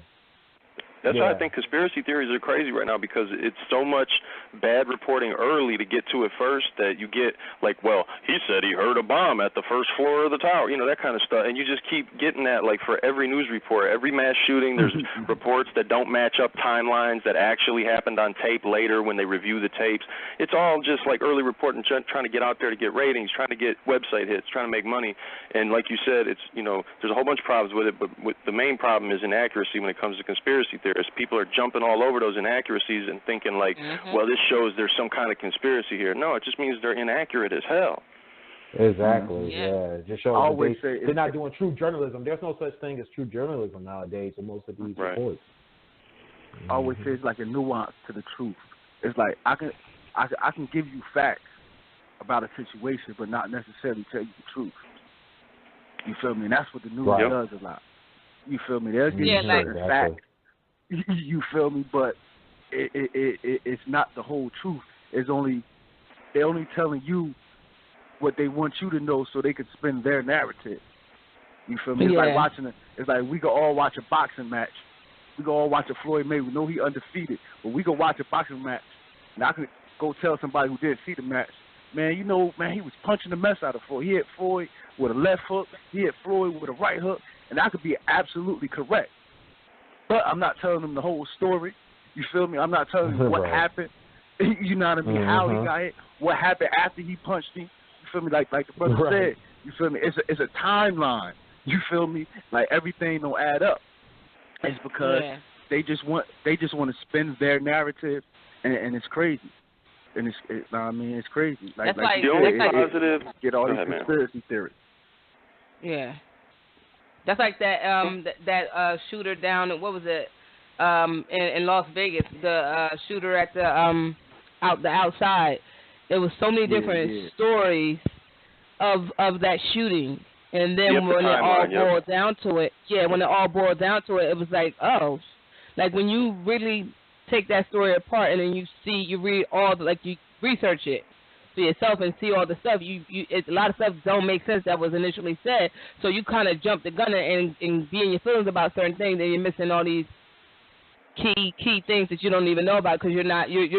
That's why I think conspiracy theories are crazy right now, because it's so much bad reporting early to get to it first that you get like, well, he said he heard a bomb at the first floor of the tower, that kind of stuff. And you just keep getting that, like, for every news report, every mass shooting, there's reports that don't match up timelines that actually happened on tape later when they review the tapes. It's all just like early reporting, trying to get out there to get ratings, trying to get website hits, trying to make money. And like you said, it's, there's a whole bunch of problems with it, but the main problem is inaccuracy when it comes to conspiracy theories. People are jumping all over those inaccuracies and thinking like, well, this shows there's some kind of conspiracy here. No, it just means they're inaccurate as hell. Exactly. Yeah. It just shows they're not doing true journalism. There's no such thing as true journalism nowadays in most of these reports. I always say it's like a nuance to the truth. It's like I can give you facts about a situation, but not necessarily tell you the truth. You feel me? And that's what the news does a lot. You feel me? They'll give you certain facts. You feel me? But it's not the whole truth. They're only telling you what they want you to know so they can spin their narrative. You feel me? It's like watching it's like we can all watch a boxing match. We can all watch a Floyd Mayweather. We know he undefeated, but we can watch a boxing match, and I can go tell somebody who didn't see the match, man, he was punching the mess out of Floyd. He hit Floyd with a left hook. He hit Floyd with a right hook, and I could be absolutely correct. But I'm not telling them the whole story. You feel me? I'm not telling them what happened. You know what I mean? How he got hit. What happened after he punched him. You feel me? Like the brother said. You feel me? It's a timeline. You feel me? Like everything don't add up. It's because they just want to spin their narrative, and it's crazy. And it's crazy. Like the only positive. Get all these conspiracy theories. Yeah. That's like that shooter down in, what was it, in Las Vegas, the shooter at the outside. There was so many different stories of that shooting, and then when it all boiled down to it, it was like, oh, like when you really take that story apart and then you read all the, like you research it for yourself and see all the stuff, a lot of stuff don't make sense that was initially said, so you kind of jump the gun and be in your feelings about certain things, and you're missing all these key things that you don't even know about because you're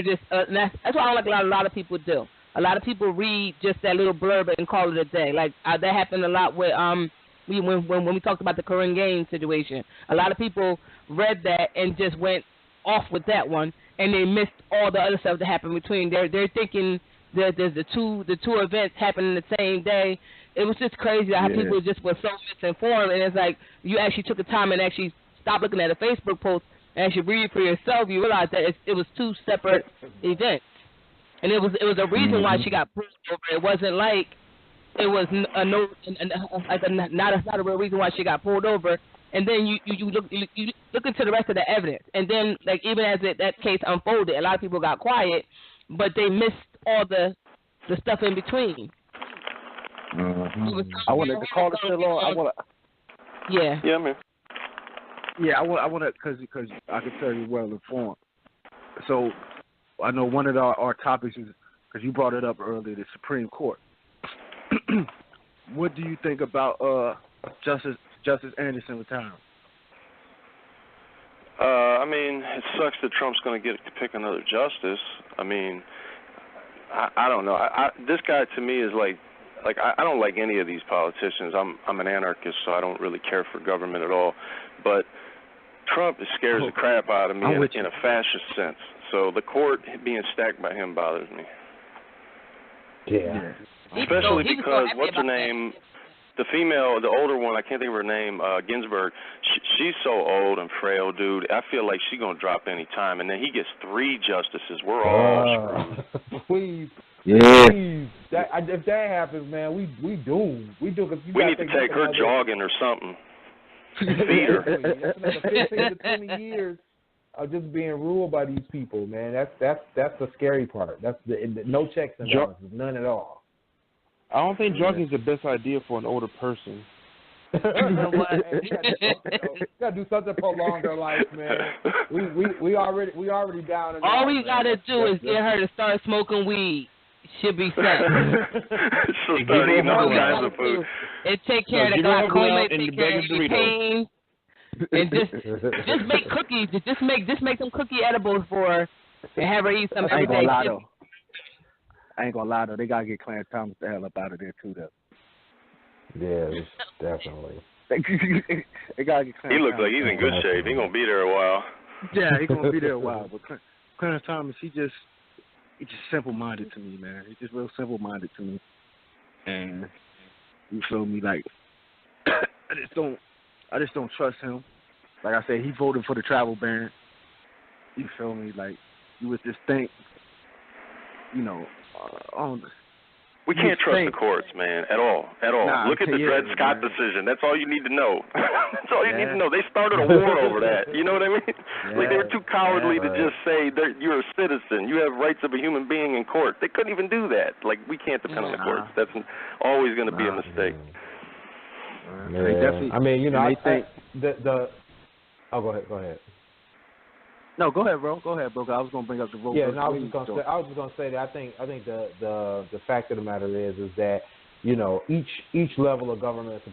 just that's what I don't like a lot of people do. A lot of people read just that little blurb and call it a day. Like that happened a lot with when we talked about the Korean Gaines situation. A lot of people read that and just went off with that one, and they missed all the other stuff that happened between. They're thinking that there's the two events happening the same day. It was just crazy how people just were so misinformed, and it's like you actually took the time and actually stopped looking at a Facebook post and actually read it for yourself. You realize that it was two separate events, and it was a reason why she got pulled over. It wasn't like it was not a real reason why she got pulled over. and then you look into the rest of the evidence, and then like even as that case unfolded, a lot of people got quiet, but they missed all the stuff in between. Mm-hmm. I wanted to call it still on. Yeah, man. Yeah, I want to because I can tell you well informed. So I know one of our topics is because you brought it up earlier, the Supreme Court. What do you think about Justice Anderson retiring? I mean, it sucks that Trump's going to get to pick another justice. I mean, I don't know. This guy to me is like I don't like any of these politicians. I'm an anarchist, so I don't really care for government at all. But Trump scares the crap out of me in a fascist sense. So the court being stacked by him bothers me. Yeah. Especially because what's her name? The female, the older one, I can't think of her name, Ginsburg, she's so old and frail, dude. I feel like she's going to drop any time. And then he gets 3 justices. We're all screwed. Please. Yeah. Please. If that happens, man, we doomed. We do. We need to take her jogging or something. Feed her. That's another 15 to 20 years of just being ruled by these people, man. That's the scary part. That's no checks and balances, none at all. I don't think jogging is the best idea for an older person. You gotta do something to prolong their life, man. We already down. All we gotta do is get her to start smoking weed. She'll be set. She'll start eating all kinds of food. And take care of the glaucoma, take care of the pain, and just make cookies. Just make some cookie edibles for her and have her eat some every day. I ain't gonna lie though, they gotta get Clarence Thomas the hell up out of there too though. Yeah, definitely. They gotta get Clarence He looks like he's in good shape. He's gonna be there a while. Yeah, he's gonna be there a while. But Clarence Thomas, he's just simple-minded to me, man. He's just real simple-minded to me. And you feel me, like I just don't trust him. Like I said, he voted for the travel ban. You feel me? Like you would just think, you know, we can't trust the courts, man, at all. Nah, look at the Dred Scott decision. That's all you need to know. That's all you need to know. They started a war over that. You know what I mean? Yeah. Like they were too cowardly to just say you're a citizen. You have rights of a human being in court. They couldn't even do that. Like we can't depend on the courts. That's always going to be a mistake. Yeah. I mean, you know, I think the. Oh, go ahead. No, go ahead, bro. I was gonna bring up the vote. Yeah, no, I was just gonna say that I think the fact of the matter is that, you know, each level of government is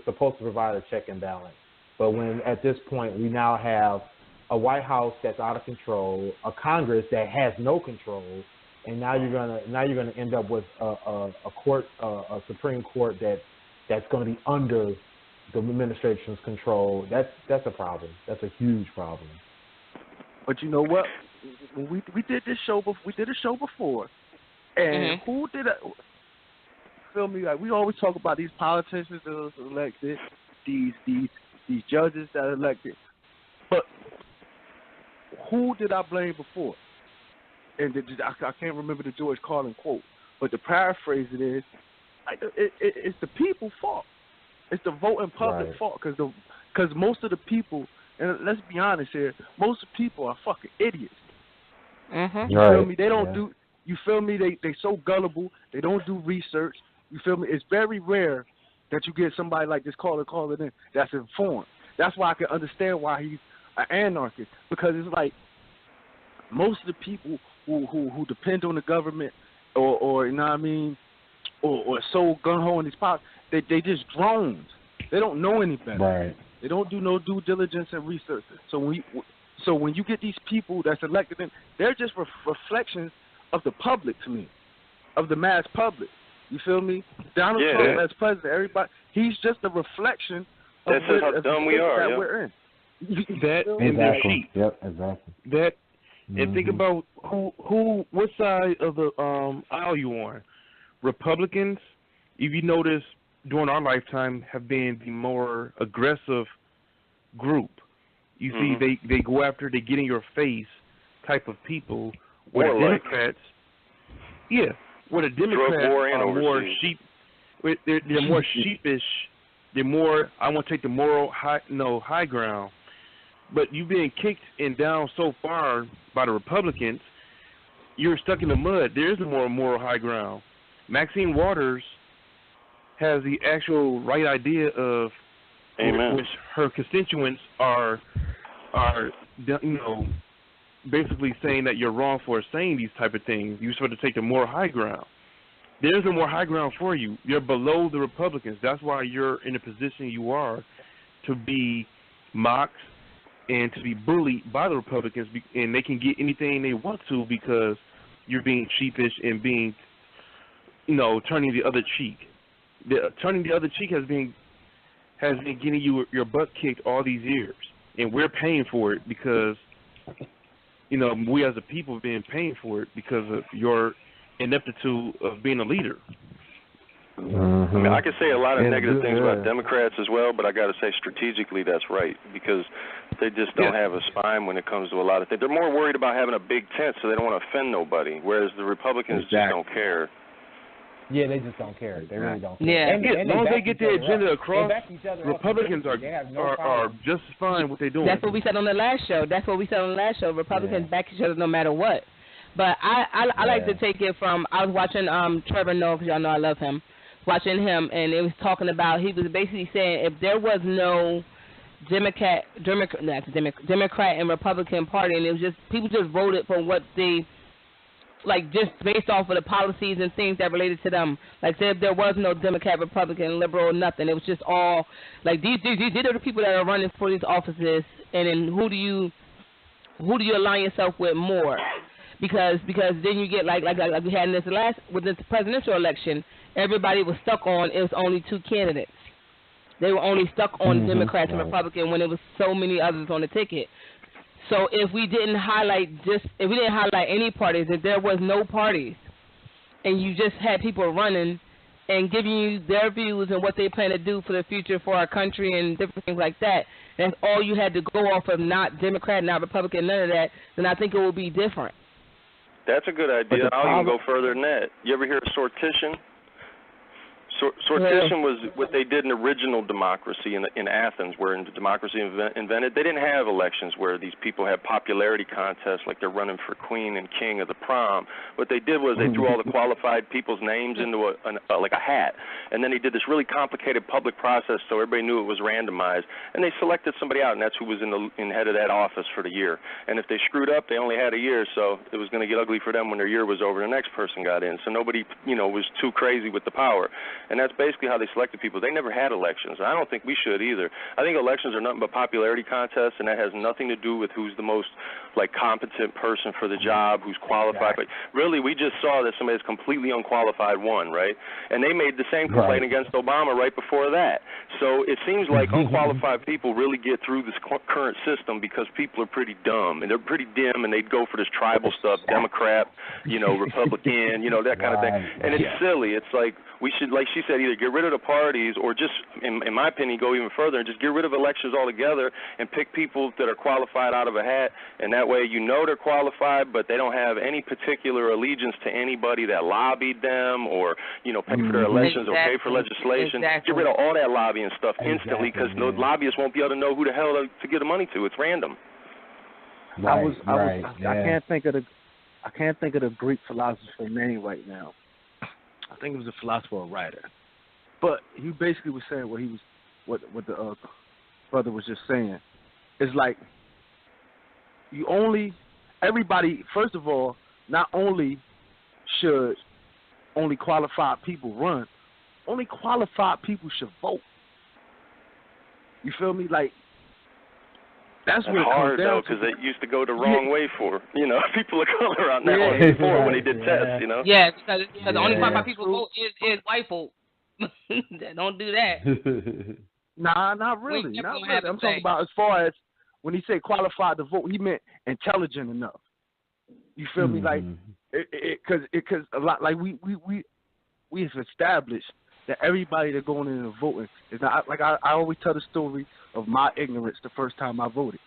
supposed to provide a check and balance. But when at this point we now have a White House that's out of control, a Congress that has no control, and now you're gonna end up with a Supreme Court that's gonna be under the administration's control. That's a problem. That's a huge problem. But you know what? When we did this show, we did a show before, and who did it? Feel me? Like we always talk about these politicians that are elected, these judges that are elected, but who did I blame before? And I can't remember the George Carlin quote, but the paraphrase it is, it's the people's fault. It's the voting public fault because most of the people. And let's be honest here, most people are fucking idiots. You feel me? They don't do. You feel me? They so gullible. They don't do research. You feel me? It's very rare that you get somebody like this calling in that's informed. That's why I can understand why he's an anarchist, because it's like most of the people who depend on the government or you know what I mean, or so gun ho in these politics, they just drones. They don't know any better. Right. They don't do no due diligence and research. So when you get these people that's elected in, they're just reflections of the public to me, of the mass public. You feel me? Donald Trump as president, everybody, he's just a reflection of how dumb we are. That we're in. That and their sheep. Yep, exactly. That and think about what side of the aisle you on. Republicans, if you notice, during our lifetime, have been the more aggressive group. You see, they go after, they get in your face type of people. Where the Democrats, where the Democrats are more they're more sheepish I want to take the moral high ground. But you being kicked and down so far by the Republicans, you're stuck in the mud. There is no more moral high ground. Maxine Waters has the actual right idea of which her constituents are basically saying that you're wrong for saying these type of things. You're supposed to take the more high ground. There's no more high ground for you. You're below the Republicans. That's why you're in the position you are, to be mocked and to be bullied by the Republicans, and they can get anything they want to because you're being sheepish and being, turning the other cheek. Turning the other cheek has been getting you your butt kicked all these years, and we're paying for it because, we as a people have been paying for it because of your ineptitude of being a leader. I mean, I could say a lot of negative things about Democrats as well, but I got to say strategically that's right, because they just don't have a spine when it comes to a lot of things. They're more worried about having a big tent, so they don't want to offend nobody, whereas the Republicans just don't care. Yeah, they just don't care. They really don't care. Yeah. As long as they get their agenda across, Republicans are just fine what they're doing. That's what we said on the last show. Republicans back each other no matter what. But I like to take it from, I was watching Trevor Noah, because y'all know I love him, watching him, and it was talking about, he was basically saying if there was no Democrat and Republican Party, and it was just, people just voted for what they, like, just based off of the policies and things that related to them. Like, say if there was no Democrat, Republican, liberal, nothing, it was just all, like, these are the people that are running for these offices, and then who do you align yourself with more? Because then you get like we had in with this presidential election, everybody was stuck on, it was only two candidates. They were only stuck on Democrats and Republican when there was so many others on the ticket. So if we didn't highlight any parties, if there was no parties, and you just had people running and giving you their views and what they plan to do for the future for our country and different things like that, that's all you had to go off of, not Democrat, not Republican, none of that, then I think it will be different. That's a good idea. I'll even go further than that. You ever hear of sortition? Sortition was what they did in original democracy in Athens, where the democracy invented. They didn't have elections where these people had popularity contests like they're running for queen and king of the prom. What they did was they threw all the qualified people's names into a hat, and then they did this really complicated public process so everybody knew it was randomized, and they selected somebody out, and that's who was in head of that office for the year. And if they screwed up, they only had a year, so it was going to get ugly for them when their year was over and the next person got in. So nobody, was too crazy with the power. And that's basically how they selected people. They never had elections. I don't think we should either. I think elections are nothing but popularity contests, and that has nothing to do with who's the most competent person for the job, who's qualified. But really, we just saw that somebody that's completely unqualified won, right? And they made the same complaint against Obama right before that. So it seems like unqualified people really get through this current system because people are pretty dumb, and they're pretty dim, and they'd go for this tribal stuff, Democrat, Republican, that kind of thing. And it's silly. It's like we should, like she said, either get rid of the parties or just, in my opinion, go even further and just get rid of elections altogether and pick people that are qualified out of a hat, and that way they're qualified, but they don't have any particular allegiance to anybody that lobbied them or, pay for their elections or pay for legislation. Get rid of all that lobbying stuff instantly, because the lobbyists won't be able to know who the hell to give the money to. It's random. I can't think of the Greek philosopher's name right now. I think it was a philosopher or writer, but he basically was saying what the brother was just saying. It's like everybody, first of all, not only should only qualified people run, only qualified people should vote. You feel me? Like, that's what it hard, though, because it used to go the wrong way for, people of color on that one before when they did tests, Yeah, because the only qualified people vote is white folk. Don't do that. Nah, not really. Not really. I'm talking about as far as when he said qualified to vote, he meant intelligent enough. You feel me? Like, because a lot, like we have established that everybody that going in and voting is not, like I always tell the story of my ignorance the first time I voted.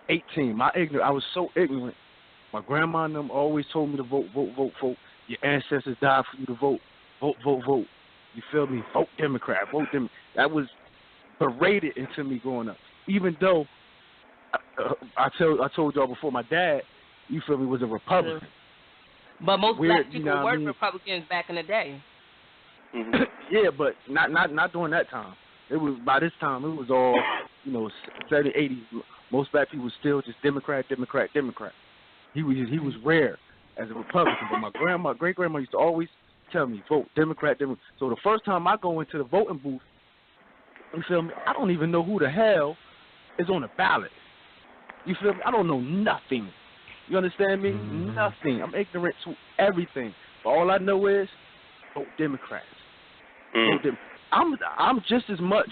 18, I was so ignorant. My grandma and them always told me to vote. Your ancestors died for you to vote. Vote. You feel me? Vote Democrat, vote Democrat. That was paraded into me growing up. Even though I told y'all before, my dad, you feel me, was a Republican. But most Weird, black people you know were I mean? Republicans back in the day. Mm-hmm. Yeah, but not during that time. It was by this time. It was all 70s, 80s. Most black people still just Democrat. He was rare as a Republican. But my great grandma used to always tell me, vote Democrat. So the first time I go into the voting booth, you feel me? I don't even know who the hell is on the ballot. You feel me? I don't know nothing. You understand me? Mm-hmm. Nothing. I'm ignorant to everything. But all I know is vote Democrats. Vote Dem- I'm just as much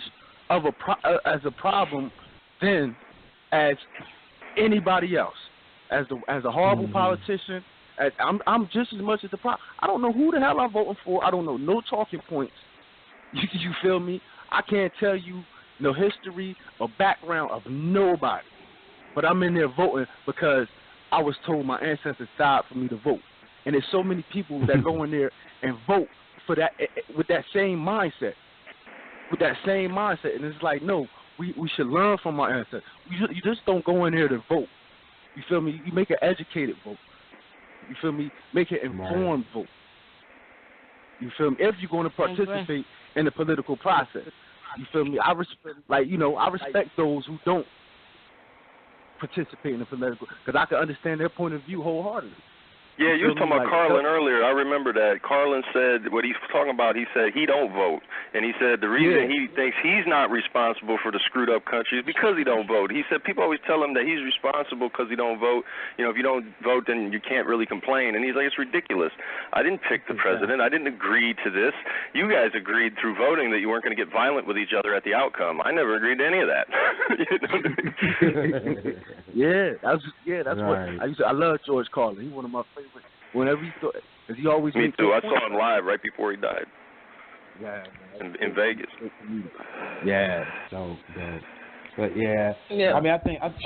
of a problem then as anybody else. As a horrible politician, I'm just as much as the problem. I don't know who the hell I'm voting for. I don't know no talking points. You feel me? I can't tell you no history or background of nobody. But I'm in there voting because I was told my ancestors died for me to vote. And there's so many people that go in there and vote for that with that same mindset. And it's like, no, we should learn from our ancestors. You just don't go in there to vote. You feel me? You make an educated vote. You feel me? Make an informed vote. You feel me? If you're going to participate in the political process. You feel me? I respect those who don't participate in the political, because I can understand their point of view wholeheartedly. Yeah, you were talking about Carlin earlier. I remember that. Carlin said what he's talking about. He said he don't vote, and he said the reason he thinks he's not responsible for the screwed up country is because he don't vote. He said people always tell him that he's responsible because he don't vote. You know, if you don't vote, then you can't really complain. And he's like, it's ridiculous. I didn't pick the president. I didn't agree to this. You guys agreed through voting that you weren't going to get violent with each other at the outcome. I never agreed to any of that. That's right. what I love George Carlin. He's one of my favorites. Whenever he always. Me too. I saw him live right before he died. Yeah, in Vegas. Yeah. So good. But yeah. I mean, I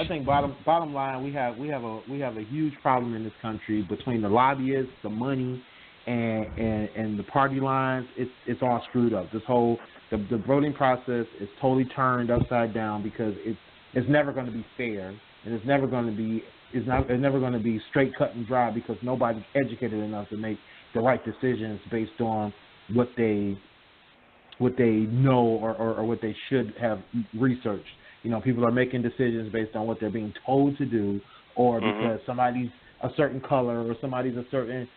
think bottom line, we have a huge problem in this country between the lobbyists, the money, and the party lines. It's all screwed up. This whole the voting process is totally turned upside down because it's never going to be fair, and it's never going to be straight cut and dry because nobody's educated enough to make the right decisions based on what they know or what they should have researched. You know, people are making decisions based on what they're being told to do, or because somebody's a certain color or somebody's a certain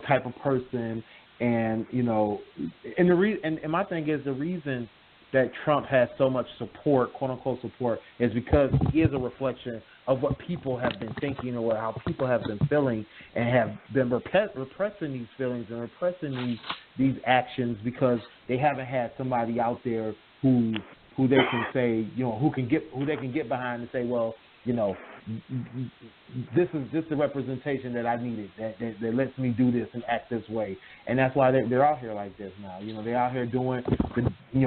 type of person, and and my thing is the reason that Trump has so much support, quote unquote support, is because he is a reflection of what people have been thinking or how people have been feeling and have been repressing these feelings and repressing these actions because they haven't had somebody out there who they can say, who they can get behind and say, well, this is the representation that I needed that lets me do this and act this way, and that's why they're out here like this now. They're out here doing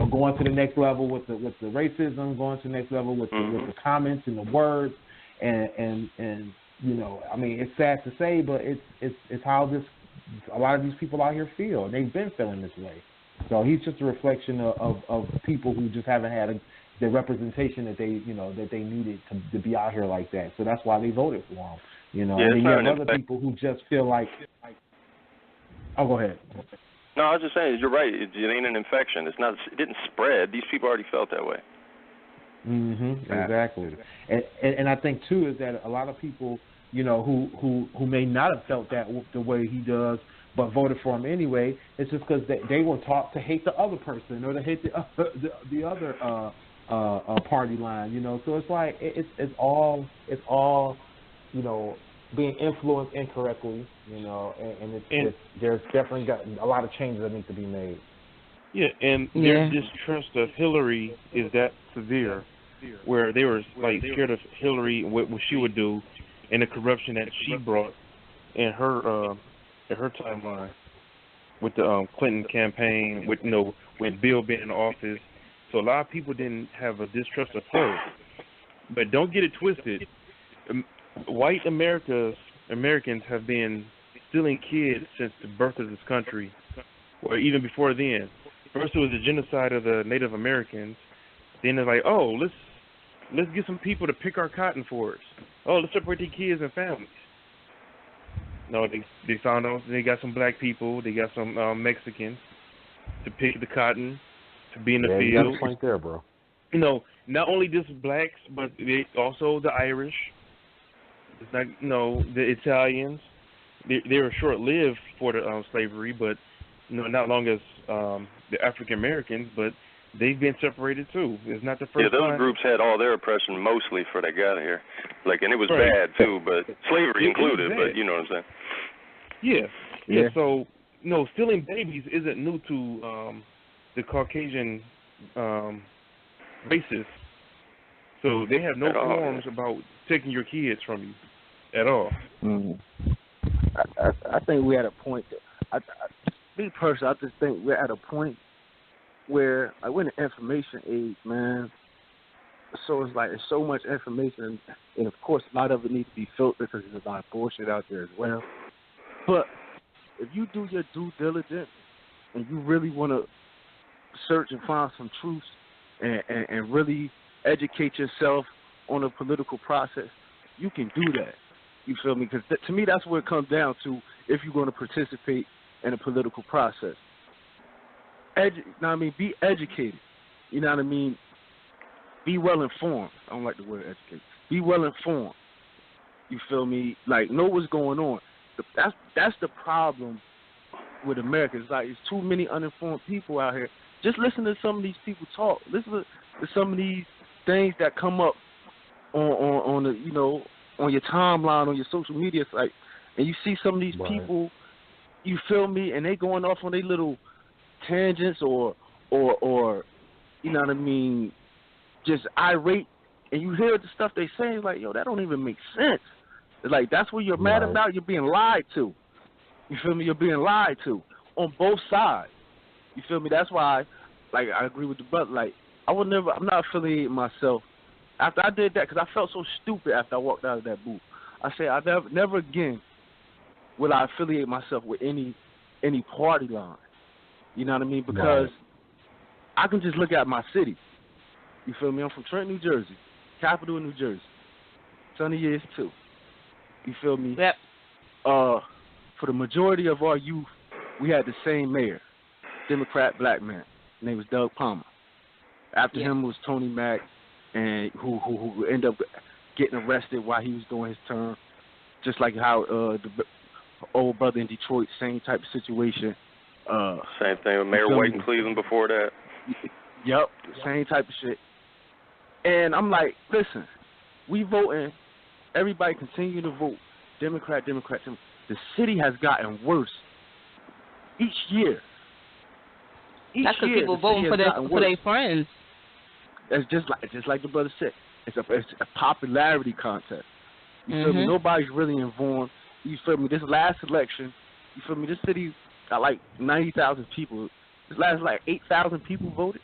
going to the next level with the racism, going to the next level with the comments and the words, and I mean, it's sad to say, but it's how a lot of these people out here feel. They've been feeling this way. So he's just a reflection of people who just haven't had the representation that they needed to be out here like that. So that's why they voted for him. And you have other people who just feel like. Oh, go ahead. No, I was just saying, you're right. It ain't an infection. It's not. It didn't spread. These people already felt that way. Exactly. And I think too is that a lot of people, who may not have felt that the way he does, but voted for him anyway, it's just because they were taught to hate the other person or to hate the other party line. So it's like it's all being influenced incorrectly, and there's definitely got a lot of changes that need to be made. Yeah, and their distrust of Hillary is that severe, where they were like scared of Hillary, what she would do, and the corruption that she brought in her timeline with the Clinton campaign, with when Bill being in office. So a lot of people didn't have a distrust of her. But don't get it twisted. White Americans have been stealing kids since the birth of this country, or even before then. First it was the genocide of the Native Americans. Then they're like, oh, let's get some people to pick our cotton for us. Oh, let's separate the kids and families. No, they found out they got some black people, they got some Mexicans to pick the cotton, to be in the field. You got a point there, bro. You know, not only just blacks, but also the Irish. It's not, the Italians. They were short-lived for the slavery, but not long as the African Americans, but they've been separated too. It's not the first time. Yeah, those groups had all their oppression mostly before they got here. And it was bad too, but slavery included. But you know what I'm saying? Yeah. So stealing babies isn't new to the Caucasian races. So they have no qualms about taking your kids from you at all. Mm-hmm. I think we're at a point me personally, I just think we're at a point where we're in the information age, man. So it's like there's so much information, and of course a lot of it needs to be filtered because there's a lot of bullshit out there as well. But if you do your due diligence and you really want to search and find some truths and really educate yourself on the political process, you can do that. You feel me? Because to me, that's what it comes down to if you're going to participate in a political process. Be educated. You know what I mean? Be well informed. I don't like the word educated. Be well informed. You feel me? Know what's going on. That's the problem with America. It's there's too many uninformed people out here. Just listen to some of these people talk. Listen to some of these things that come up on the on your timeline, on your social media site, and you see some of these people, you feel me, and they going off on their little tangents or you know what I mean, just irate, and you hear the stuff they say, that don't even make sense. It's that's what you're mad about. You're being lied to. You feel me? You're being lied to on both sides. You feel me? That's why, I agree with the brother. I'm not affiliating myself. After I did that, because I felt so stupid after I walked out of that booth. I said, never again will I affiliate myself with any party line. You know what I mean? Because I can just look at my city. You feel me? I'm from Trenton, New Jersey, capital of New Jersey. Sunny years too. You feel me? Yep. For the majority of our youth, we had the same mayor, Democrat black man. His name was Doug Palmer. After him was Tony Mack, and who ended up getting arrested while he was doing his term, just like how the old brother in Detroit, same type of situation. Same thing with Mayor White in Cleveland before that. Yep, same type of shit. And I'm like, listen, we voting, everybody continue to vote, Democrat. The city has gotten worse each year. That's because people voting for their friends. It's just like the brother said. It's a popularity contest. You feel me? Nobody's really informed. You feel me? This last election, you feel me? This city got 90,000 people. This last 8,000 people voted.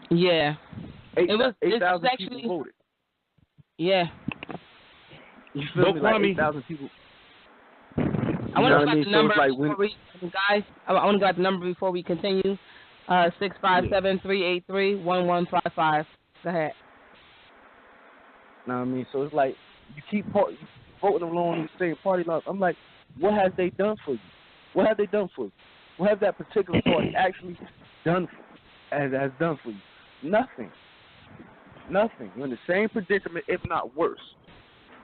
Yeah. 8,000 people voted. Yeah. You feel me? 8,000 people. I want to get the number guys. I want to get the number before we continue. 657-383-1155. Go ahead. Know what I mean? So it's you keep voting along these same party lines. I'm like, what have they done for you? What have they done for you? What have that particular party actually done has done for you? Nothing. You're in the same predicament, if not worse.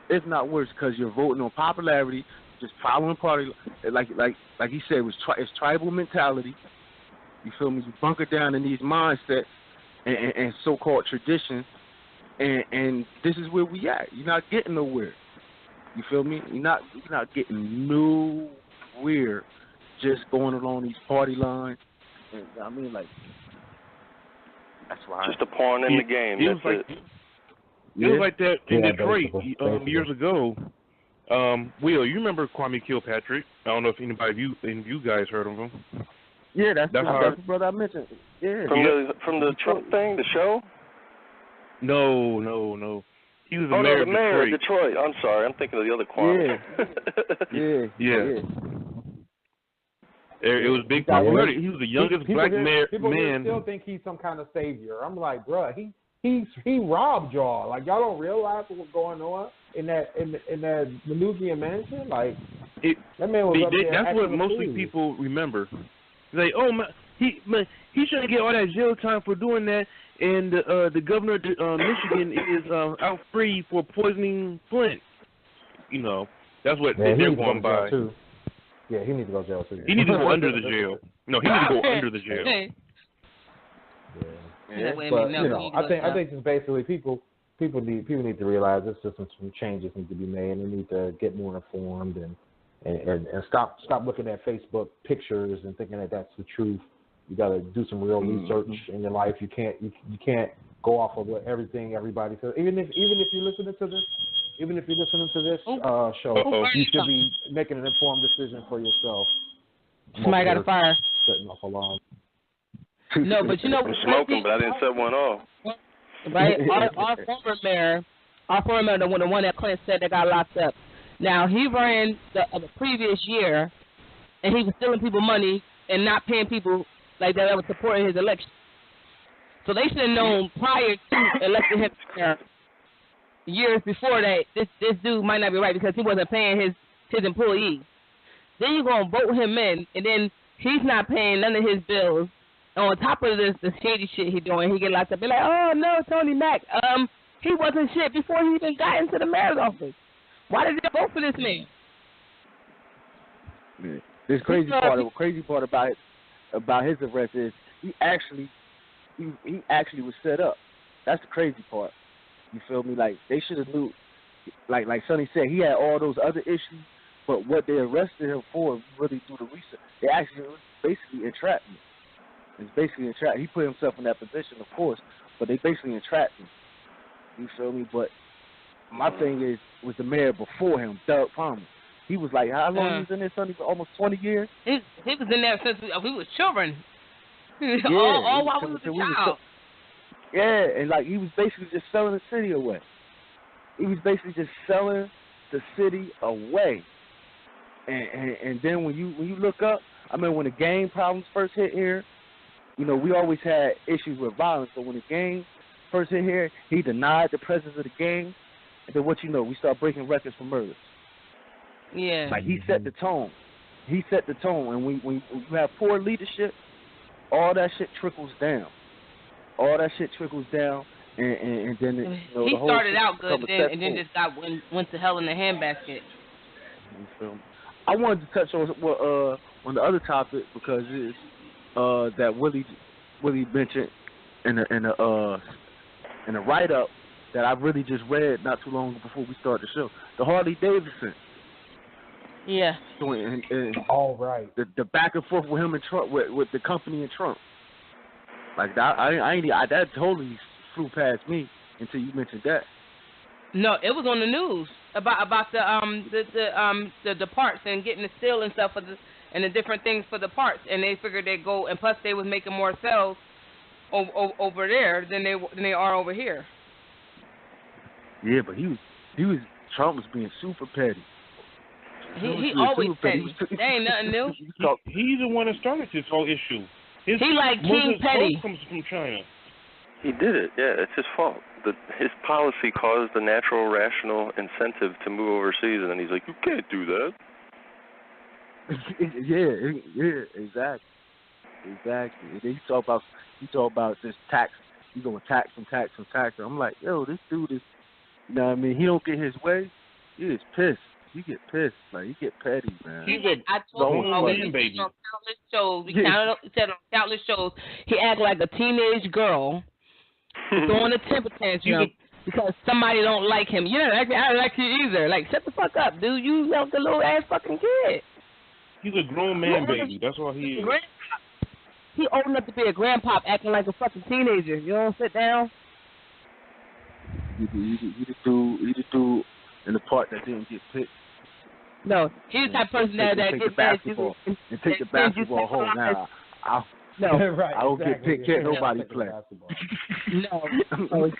If not worse, because you're voting on popularity, just following party. Like he said, it's tribal mentality. You feel me? You bunker down in these mindsets and so-called traditions, and this is where we at. You're not getting nowhere. You feel me? You're not getting nowhere just going along these party lines. And, I mean, that's why. Just a pawn in the game. That's it. It was like that in Detroit years ago. Will, you remember Kwame Kilpatrick? I don't know if any of you guys heard of him. Yeah, that's the brother I mentioned. Yeah. From the Trump thing, the show? No. He was the mayor of Detroit. I'm sorry, I'm thinking of the other Kwame. Yeah. It was big popularity. He was the youngest black man. People still think he's some kind of savior. I'm like, bruh, he robbed y'all. Like, y'all don't realize what was going on in that Mnuchin mansion. Like, that man was up there. That's what mostly people remember. Like, oh man, he trying to get all that jail time for doing that, and the governor of Michigan is out free for poisoning Flint. You know, that's what they're going by. Too. Yeah, he needs to go to jail too. He needs to go under the jail. No, he needs to go under the jail. Yeah. But you know, I think just basically people need to realize there's just some changes need to be made, and they need to get more informed and stop looking at Facebook pictures and thinking that that's the truth. You got to do some real research in your life. You can't go off of what everybody says. Even if you're listening to this. Even if you're listening to this show, you should be making an informed decision for yourself. Somebody got a fire. Setting off alarm. No, but you know, I'm smoking, but I didn't set one off. Right, our former mayor, the one that Clinton said that got locked up. Now he ran the previous year, and he was stealing people money and not paying people like that was supporting his election. So they should have known prior to electing him there. Years before that, this dude might not be right because he wasn't paying his employees. Then you're going to vote him in, and then he's not paying none of his bills. And on top of this, the shady shit he doing, he get locked up. Be like, oh, no, Tony Mack, he wasn't shit before he even got into the mayor's office. Why did they vote for this man? Yeah. This crazy part about his arrest is he actually was set up. That's the crazy part. You feel me? Like, they should have knew, like Sonny said, he had all those other issues, but what they arrested him for, really do the research, they actually basically entrapment. It's basically entrapment. He put himself in that position, of course, but they basically entrapped him. You feel me? But my thing was the mayor before him, Doug Palmer. He was like, how long he was in there, Sonny? For almost 20 years? He was in there since we was children. Yeah, all while we was a child. Yeah, and like he was basically just selling the city away. He was basically just selling the city away. And then when you look up, I mean, when the gang problems first hit here, you know, we always had issues with violence. But when the gang first hit here, he denied the presence of the gang. And then what you know, we start breaking records for murders. Yeah. Like he set the tone. He set the tone. And when you have poor leadership, all that shit trickles down. And then you know, he the whole started out good, and then just went to hell in the handbasket. I wanted to touch on the other topic because it's that Willie mentioned in a write up that I really just read not too long before we started the show. The Harley-Davidson. Yeah. All right. The back and forth with him and Trump, with the company and Trump. Like that, that totally flew past me until you mentioned that. No, it was on the news about the parts and getting the steel and stuff and the different things for the parts, and they figured they'd go, and plus they was making more sales over there than they are over here. Yeah, but Trump was being super petty. He always petty. That ain't nothing new. He's the one that started this whole issue. He like King Petty. Comes from China. He did it. Yeah, it's his fault. His policy caused the natural, rational incentive to move overseas, and then he's like, "You can't do that." yeah, exactly. And then you talk about this tax. You going tax. I'm like, yo, this dude is, you know what I mean? He don't get his way. He is pissed. You get pissed, like you get petty, man. I told him we said on countless shows. We said on countless shows he act like a teenage girl throwing a temper tantrum because somebody don't like him. You know, I don't like you either. Like, shut the fuck up, dude. You like a little ass fucking kid. He's a grown man, baby. That's what he is. He old enough to be a grandpop, acting like a fucking teenager. You don't sit down. He the dude in the part that didn't get picked. No, he's the type of person that gets basketball and take the basketball home. Now, right, I don't get picked. Can't nobody play. No, the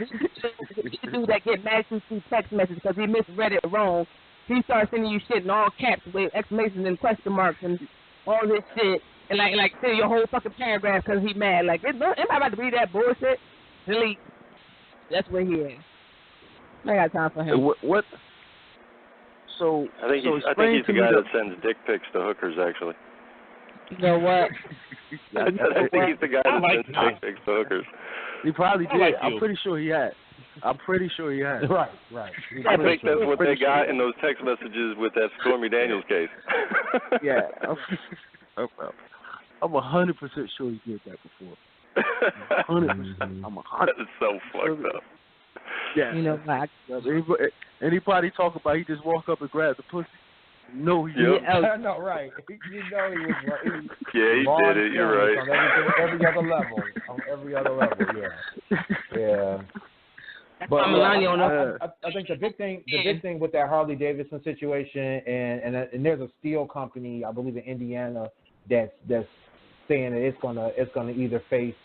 dude that get mad through text messages because he misread it wrong. He starts sending you shit in all caps with exclamations and question marks and all this shit and like say your whole fucking paragraph because he mad. Like, anybody about to read that bullshit? Delete. That's where he is. I got time for him. What? So I think he's the guy that sends dick pics to hookers. Actually. You know what? I think he's the guy that sends dick pics to hookers. He probably did. I'm pretty sure he had. Right. I think that's what they got in those text messages with that Stormy Daniels case. Yeah. I'm 100% sure he did that before. 100%. I'm 100%. That is so fucked up. Yeah. You know, like, anybody talk about he just walk up and grab the pussy? No, he didn't. I know, right. You know he was right. Yeah, he did it. You're right. On every other level. Yeah. But I think the big thing with that Harley-Davidson situation, and there's a steel company, I believe in Indiana, that's saying that it's gonna either face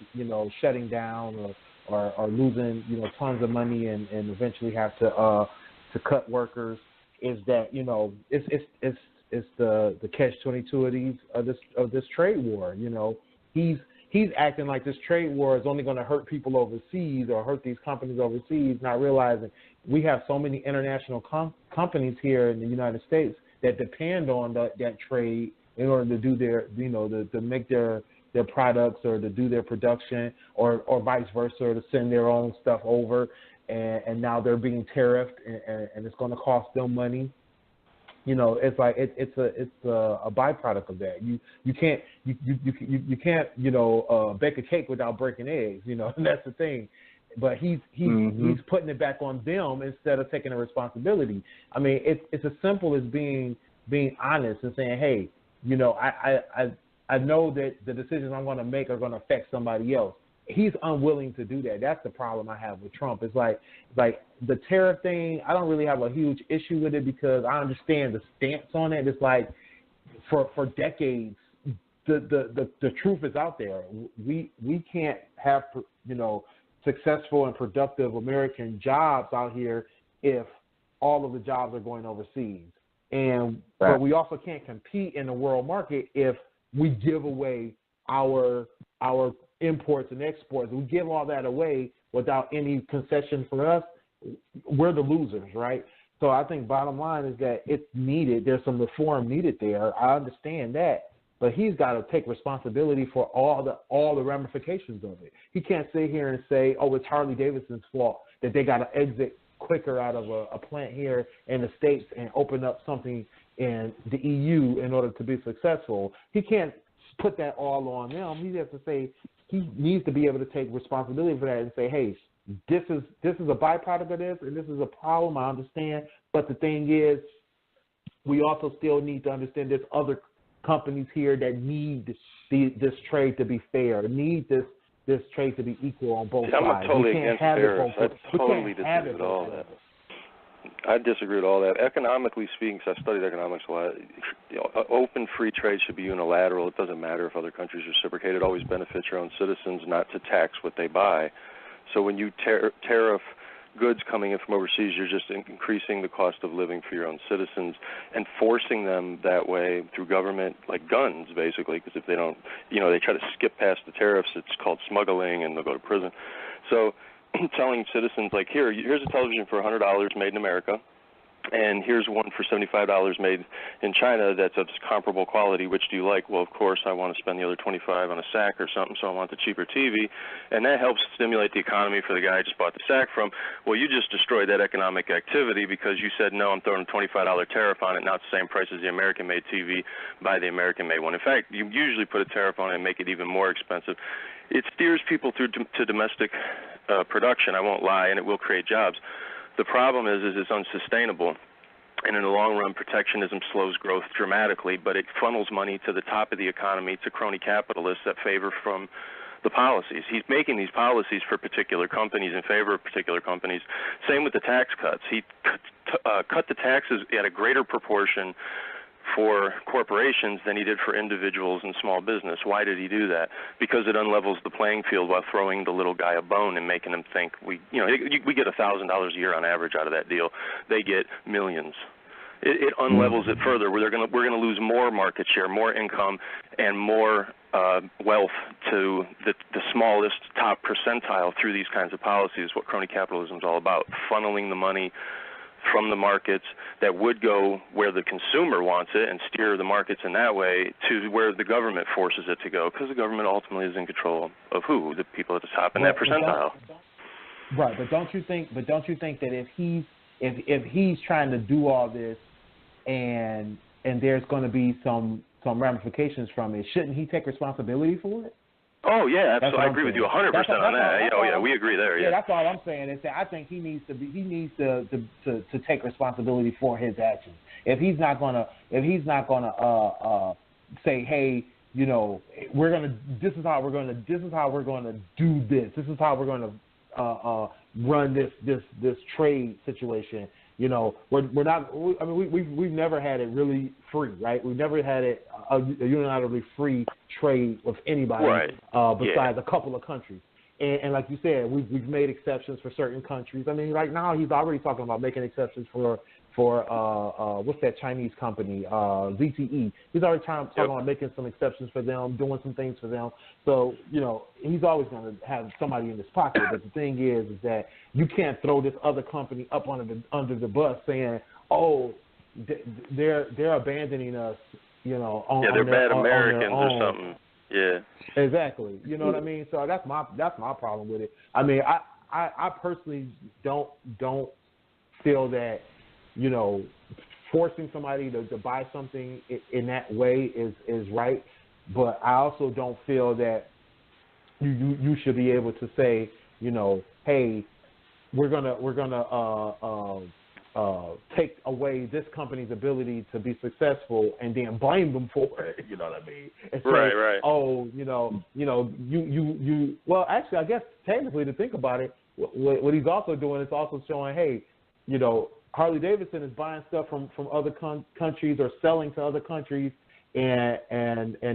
shutting down or losing tons of money and eventually have to cut workers. Is that it's the catch-22 of this trade war. He's acting like this trade war is only going to hurt people overseas or hurt these companies overseas, not realizing we have so many international companies here in the United States that depend on that trade in order to do their, to make their products or to do their production or vice versa, or to send their own stuff over. And now they're being tariffed and it's going to cost them money. It's like it's a byproduct of that. You can't bake a cake without breaking eggs. And that's the thing. But he's putting it back on them instead of taking the responsibility. I mean, it's as simple as being honest and saying, hey, I know that the decisions I'm going to make are going to affect somebody else. He's unwilling to do that. That's the problem I have with Trump. It's like the tariff thing, I don't really have a huge issue with it because I understand the stance on it. It's like for decades, the truth is out there. We can't have, successful and productive American jobs out here if all of the jobs are going overseas. But we also can't compete in the world market if we give away our imports and exports. We give all that away without any concession for us. We're the losers, right? So I think bottom line is that it's needed. There's some reform needed there. I understand that, but he's got to take responsibility for all the ramifications of it. He can't sit here and say, "Oh, it's Harley-Davidson's fault that they got to exit quicker out of a plant here in the States and open up something in the EU in order to be successful." He can't put that all on them. He has to say he needs to be able to take responsibility for that and say, hey, this is a byproduct of this, and this is a problem, I understand. But the thing is, we also still need to understand there's other companies here that need this trade to be fair, need this trade to be equal on both sides. I'm totally against tariffs. I totally disagree with all that. I disagree with all that. Economically speaking, because I've studied economics a lot, open free trade should be unilateral. It doesn't matter if other countries reciprocate. It always benefits your own citizens not to tax what they buy. So when you tariff goods coming in from overseas, you're just increasing the cost of living for your own citizens and forcing them that way through government, like guns, basically, because if they don't, they try to skip past the tariffs, it's called smuggling, and they'll go to prison. So telling citizens, like, here's a television for $100 made in America, and here's one for $75 made in China that's of comparable quality. Which do you like? Well, of course, I want to spend the other $25 on a sack or something, so I want the cheaper TV, and that helps stimulate the economy for the guy I just bought the sack from. Well, you just destroyed that economic activity because you said, no, I'm throwing a $25 tariff on it, not the same price as the American-made TV, buy the American-made one. In fact, you usually put a tariff on it and make it even more expensive. It steers people through to domestic production, I won't lie, and it will create jobs. The problem is it's unsustainable, and in the long run, protectionism slows growth dramatically, but it funnels money to the top of the economy to crony capitalists that favor from the policies. He's making these policies for particular companies, in favor of particular companies. Same with the tax cuts. He cut the taxes at a greater proportion for corporations than he did for individuals and small business. Why did he do that? Because it unlevels the playing field while throwing the little guy a bone and making him think we get $1,000 a year on average out of that deal. They get millions. it unlevels it further. We're gonna lose more market share, more income, and more wealth to the smallest top percentile through these kinds of policies. What crony capitalism is all about: funneling the money from the markets that would go where the consumer wants it and steer the markets in that way to where the government forces it to go, because the government ultimately is in control of who? The people at the top in that percentile. Right, but don't you think that if he's trying to do all this and there's going to be some ramifications from it, shouldn't he take responsibility for it? Oh yeah, absolutely. I agree with you 100% on that. Oh yeah, we agree there. Yeah, that's all I'm saying is that I think he needs to take responsibility for his actions. If he's not gonna say, hey, you know, this is how we're gonna do this. This is how we're gonna run this trade situation. You know, we're not. I mean, we've never had it really free, right? We've never had it a unilaterally free trade with anybody, besides a couple of countries. And like you said, we've made exceptions for certain countries. I mean, right now he's already talking about making exceptions for what's that Chinese company, ZTE. He's already talking about making some exceptions for them, doing some things for them. So, you know, he's always going to have somebody in his pocket. But the thing is that you can't throw this other company up under the bus saying, oh, they're abandoning us, you know, they're bad Americans or something. Yeah. Exactly. You know what I mean? So that's my problem with it. I mean, I personally don't feel that, you know, forcing somebody to buy something in that way is right, but I also don't feel that you should be able to say, you know, hey, we're gonna take away this company's ability to be successful and then blame them for it. You know what I mean? And say, right. Oh, you. Well, actually, I guess technically to think about it, what he's also doing is also showing, hey, you know, Harley-Davidson is buying stuff from other countries or selling to other countries, and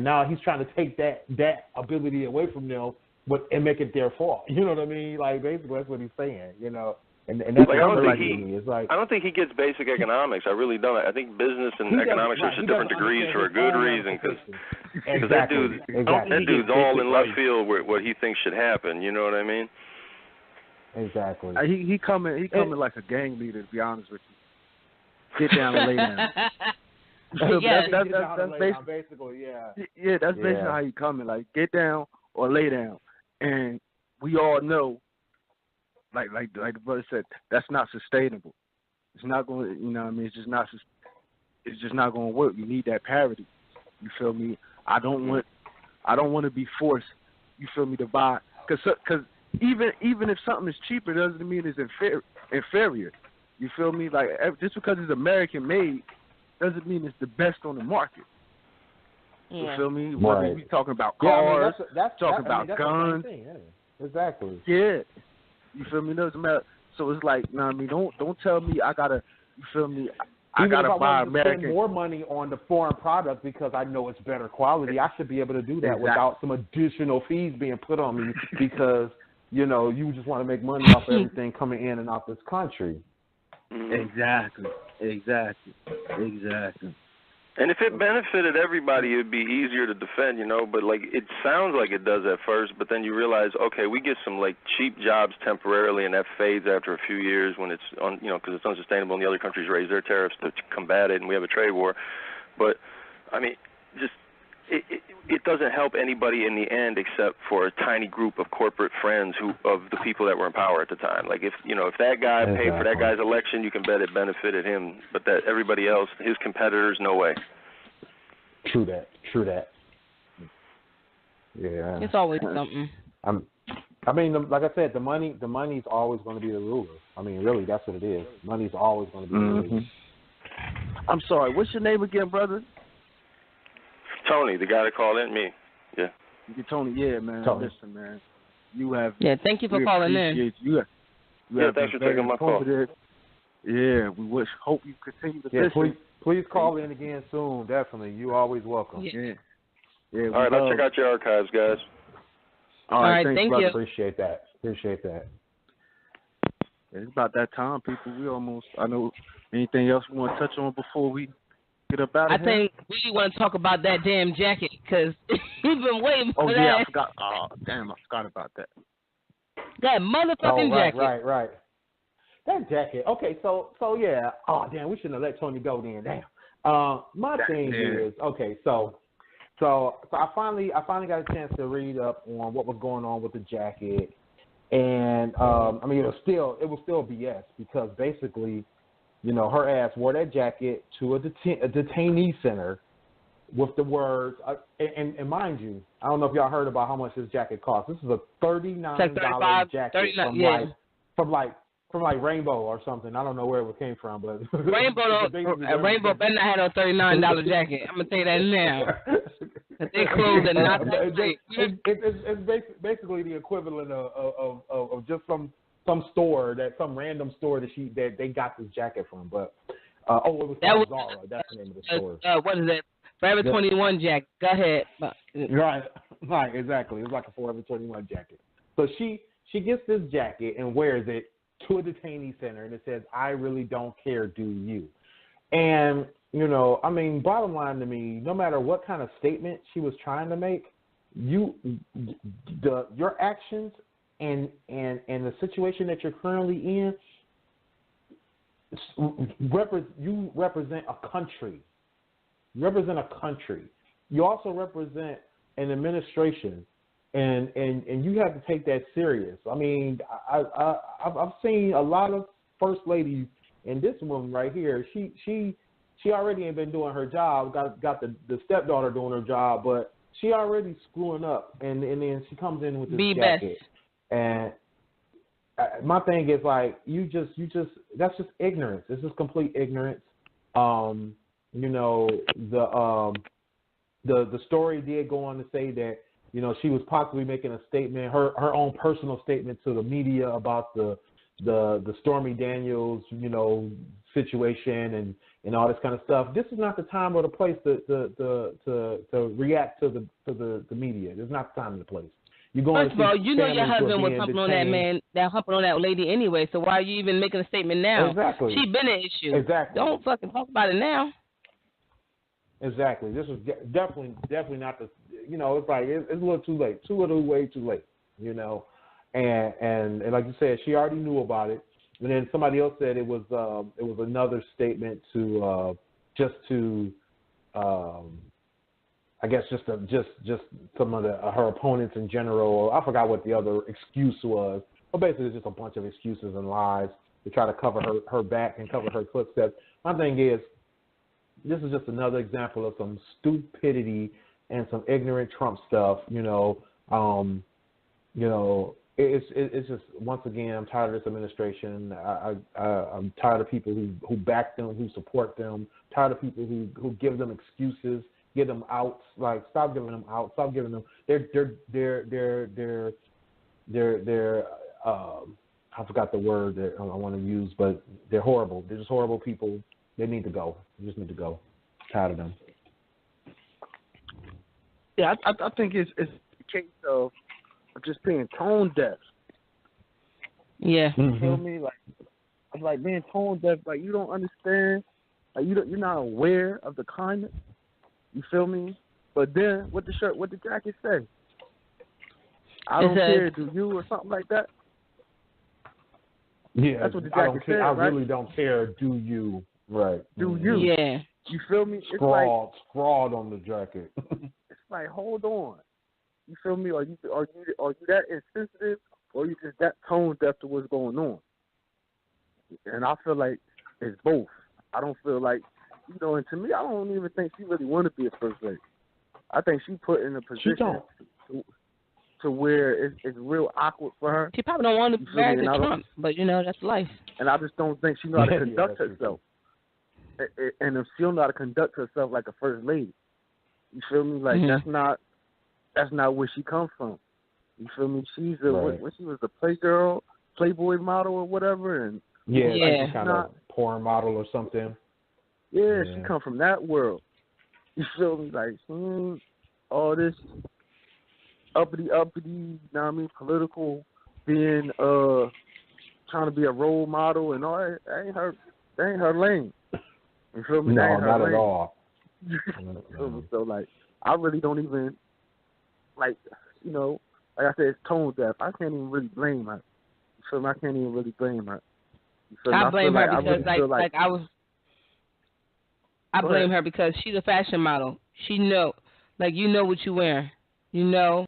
now he's trying to take that ability away from them, and make it their fault. You know what I mean? Like, basically, that's what he's saying. You know, and that's like, what it's like. I don't think he gets basic economics. I really don't. I think business and economics are just different degrees for a good reason, because that dude's all in left field with what he thinks should happen. You know what I mean? Exactly. He coming like a gang leader, to be honest with you. Get down and lay down. That's basically, yeah, that's basically how he coming. Like, get down or lay down. And we all know, like the brother said, that's not sustainable. It's not going to, you know what I mean? It's just not going to work. You need that parity. You feel me? I don't want to be forced, you feel me, to buy, because even if something is cheaper, doesn't mean it's inferior. You feel me? Like, just because it's American made doesn't mean it's the best on the market. Yeah. You feel me? Whether we talking about cars, talking about guns. Exactly. Yeah. You feel me? It doesn't matter. So it's like, you know what I mean? Don't tell me I gotta. You feel me? I gotta buy American. Spend more money on the foreign product because I know it's better quality. I should be able to do that without some additional fees being put on me because, you know, you just want to make money off everything coming in and out this country. Exactly. And if it benefited everybody, it would be easier to defend, you know. But, like, it sounds like it does at first, but then you realize, okay, we get some, like, cheap jobs temporarily, and that fades after a few years when it's, because it's unsustainable and the other countries raise their tariffs to combat it, and we have a trade war. But, I mean, just it doesn't help anybody in the end except for a tiny group of corporate friends of the people that were in power at the time. Like, if that guy paid for that guy's election, you can bet it benefited him. But that everybody else, his competitors, no way. True that. Yeah. It's always something. I mean, like I said, the money's always going to be the ruler. I mean, really, that's what it is. Money's always going to be the ruler. I'm sorry. What's your name again, brother? Tony, the guy that called in, me. Yeah. Tony, yeah, man. Tony. Listen, man. You have. Yeah, thank you for calling in. Thanks for taking my call. Yeah, we hope you continue to listen. Please call in again soon. Definitely, you always welcome. Yeah. All right, I'll check out your archives, guys. All right, thank brother. you. Appreciate that. It's about that time, people. I know anything else we want to touch on before we get up out of here? I think we want to talk about that damn jacket because we've been waiting for that. Oh, yeah, I forgot. Oh, damn, I forgot about that. That motherfucking jacket. Right. That jacket. Okay, so yeah. Oh, damn, we shouldn't have let Tony go then. Damn. My thing is, okay, so I finally got a chance to read up on what was going on with the jacket, and I mean, it was still BS because basically, you know, her ass wore that jacket to a detainee center with the words, and mind you, I don't know if y'all heard about how much this jacket costs. This is a $39 jacket from Rainbow or something. I don't know where it came from, but Rainbow better not have no $39 jacket. I'm gonna tell you that now. They clothes are not that great. It's basically the equivalent of just some store, some random store that they got this jacket from. But it was Zara. That's the name of the store. What is that? Forever 21 jacket. Go ahead. Right, exactly. It's like a Forever 21 jacket. So she gets this jacket and wears it to a detainee center, and it says, "I really don't care, do you?" And, you know, I mean, bottom line to me, no matter what kind of statement she was trying to make, your actions and the situation that you're currently in, you represent a country. You represent a country. You also represent an administration, and you have to take that serious. I mean, I've seen a lot of first ladies, and this woman right here, she already ain't been doing her job. Got the stepdaughter doing her job, but she already screwing up, and then she comes in with this jacket. And my thing is like, that's just ignorance. This is complete ignorance. You know, the story did go on to say that, you know, she was possibly making a statement, her own personal statement to the media about the Stormy Daniels, you know, situation and all this kind of stuff. This is not the time or the place to react to the media. This is not the time and the place. First of all, you know your husband was humping on that man, humping on that lady anyway. So why are you even making a statement now? Exactly. She's been an issue. Exactly. Don't fucking talk about it now. Exactly. This is definitely not the. You know, it's like it's a little too late. Way too late. You know, and like you said, she already knew about it. And then somebody else said it was another statement to I guess just some of her opponents in general. I forgot what the other excuse was, but basically it's just a bunch of excuses and lies to try to cover her back and cover her footsteps. My thing is, this is just another example of some stupidity and some ignorant Trump stuff. You know, it's just, once again, I'm tired of this administration. I'm tired of people who back them, who support them. Tired of people who give them excuses. Get them out. Like, stop giving them out. Stop giving them. They're I forgot the word that I want to use, but they're horrible. They're just horrible people. They need to go. They just need to go. Tired of them. Yeah, I think it's a case of just being tone deaf. Yeah. You feel me? Like being tone deaf. Like, you don't understand. Like, you're not aware of the climate. You feel me? But then, what the jacket say? I don't care, do you, or something like that? Yeah, that's what the jacket said, I right? really don't care, do you? Right. Do you? Yeah. You feel me? It's scrawled on the jacket. It's like, hold on. You feel me? Are you that insensitive, or are you just that tone deaf to what's going on? And I feel like it's both. I don't feel like, you know, and to me, I don't even think she really want to be a first lady. I think she put in a position to where it's real awkward for her. She probably don't want to be married to Trump, but, you know, that's life. And I just don't think she know how to conduct herself. And if she don't know how to conduct herself like a first lady, you feel me? Like, that's not where she comes from. You feel me? She's when she was a Playboy model or whatever, and like kind of porn model or something. Yeah, she come from that world. You feel me? Like, all this uppity, you know what I mean, political, being trying to be a role model and all that. That ain't her lane. You feel me? No, not at all. So like, I really don't even like, you know, like I said, it's tone deaf. I can't even really blame her. You feel me? I can't even really blame her. I blame her because I blame her because she's a fashion model. She know, like, you know what you wear. You know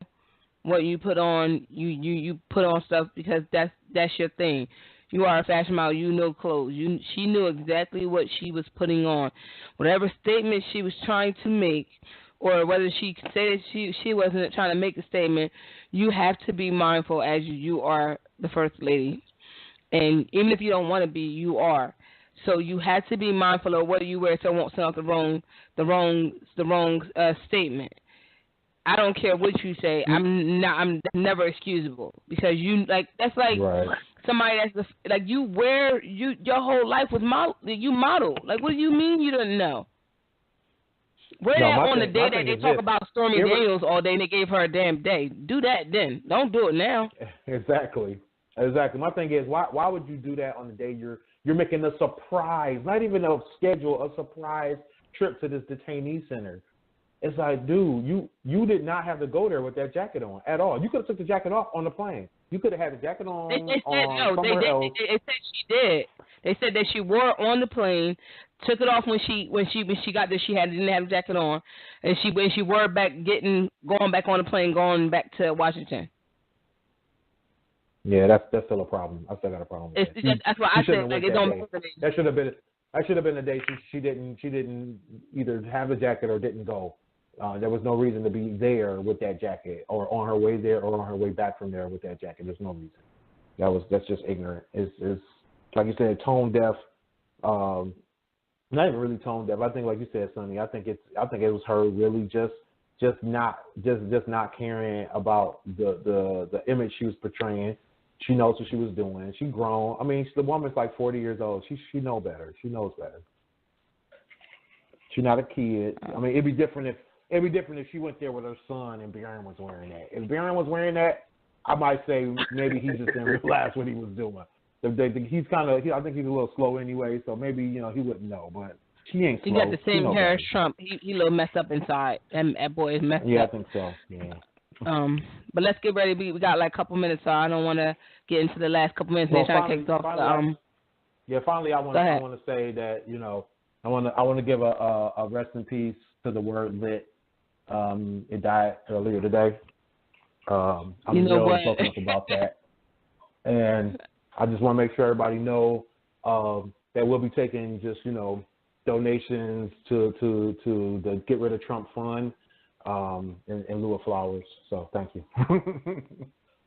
what you put on. You put on stuff because that's your thing. You are a fashion model. You know clothes. She knew exactly what she was putting on. Whatever statement she was trying to make, or whether she said she wasn't trying to make a statement, you have to be mindful as you are the first lady. And even if you don't want to be, you are. So you have to be mindful of what you wear so it won't send out the wrong statement. I don't care what you say. I'm never excusable because that's like somebody that's like you wear your whole life was you model. Like, what do you mean you didn't know? Wear that on the day that they talk about Stormy Daniels all day and they gave her a damn day. Do that then. Don't do it now. Exactly. My thing is, why would you do that on the day you're making a surprise, not even a schedule, a surprise trip to this detainee center? It's like, dude, you did not have to go there with that jacket on at all. You could have took the jacket off on the plane. You could have had the jacket on. They said she did. They said that she wore it on the plane, took it off when she got there. She didn't have the jacket on, and she wore it back, going back on the plane, going back to Washington. Yeah, that's still a problem. I still got a problem with that. That's what I said. Like, it don't. That should have been the day she didn't either have the jacket or didn't go. There was no reason to be there with that jacket, or on her way there, or on her way back from there with that jacket. There's no reason. That's just ignorant. It's like you said, tone deaf. Not even really tone deaf. I think, like you said, Sonny. I think it was her really just not caring about the image she was portraying. She knows what she was doing. She grown. I mean, the woman's like 40 years old. She know better. She knows better. She's not a kid. I mean, it'd be different if she went there with her son and Bjorn was wearing that. If Bjorn was wearing that, I might say maybe he just didn't realize what he was doing. He's I think he's a little slow anyway, so maybe he wouldn't know. But she ain't slow. He got the same hair as Trump. He a little messed up inside. That boy is messed up. Yeah, I think so. Yeah. But let's get ready. We got like a couple minutes, so I don't want to get into the last couple minutes. Finally, I want to say that I want to give a rest in peace to the word lit. It died earlier today. I'm really focused about that, and I just want to make sure everybody know that we'll be taking just donations to the Get Rid of Trump Fund. In lieu of flowers. So thank you.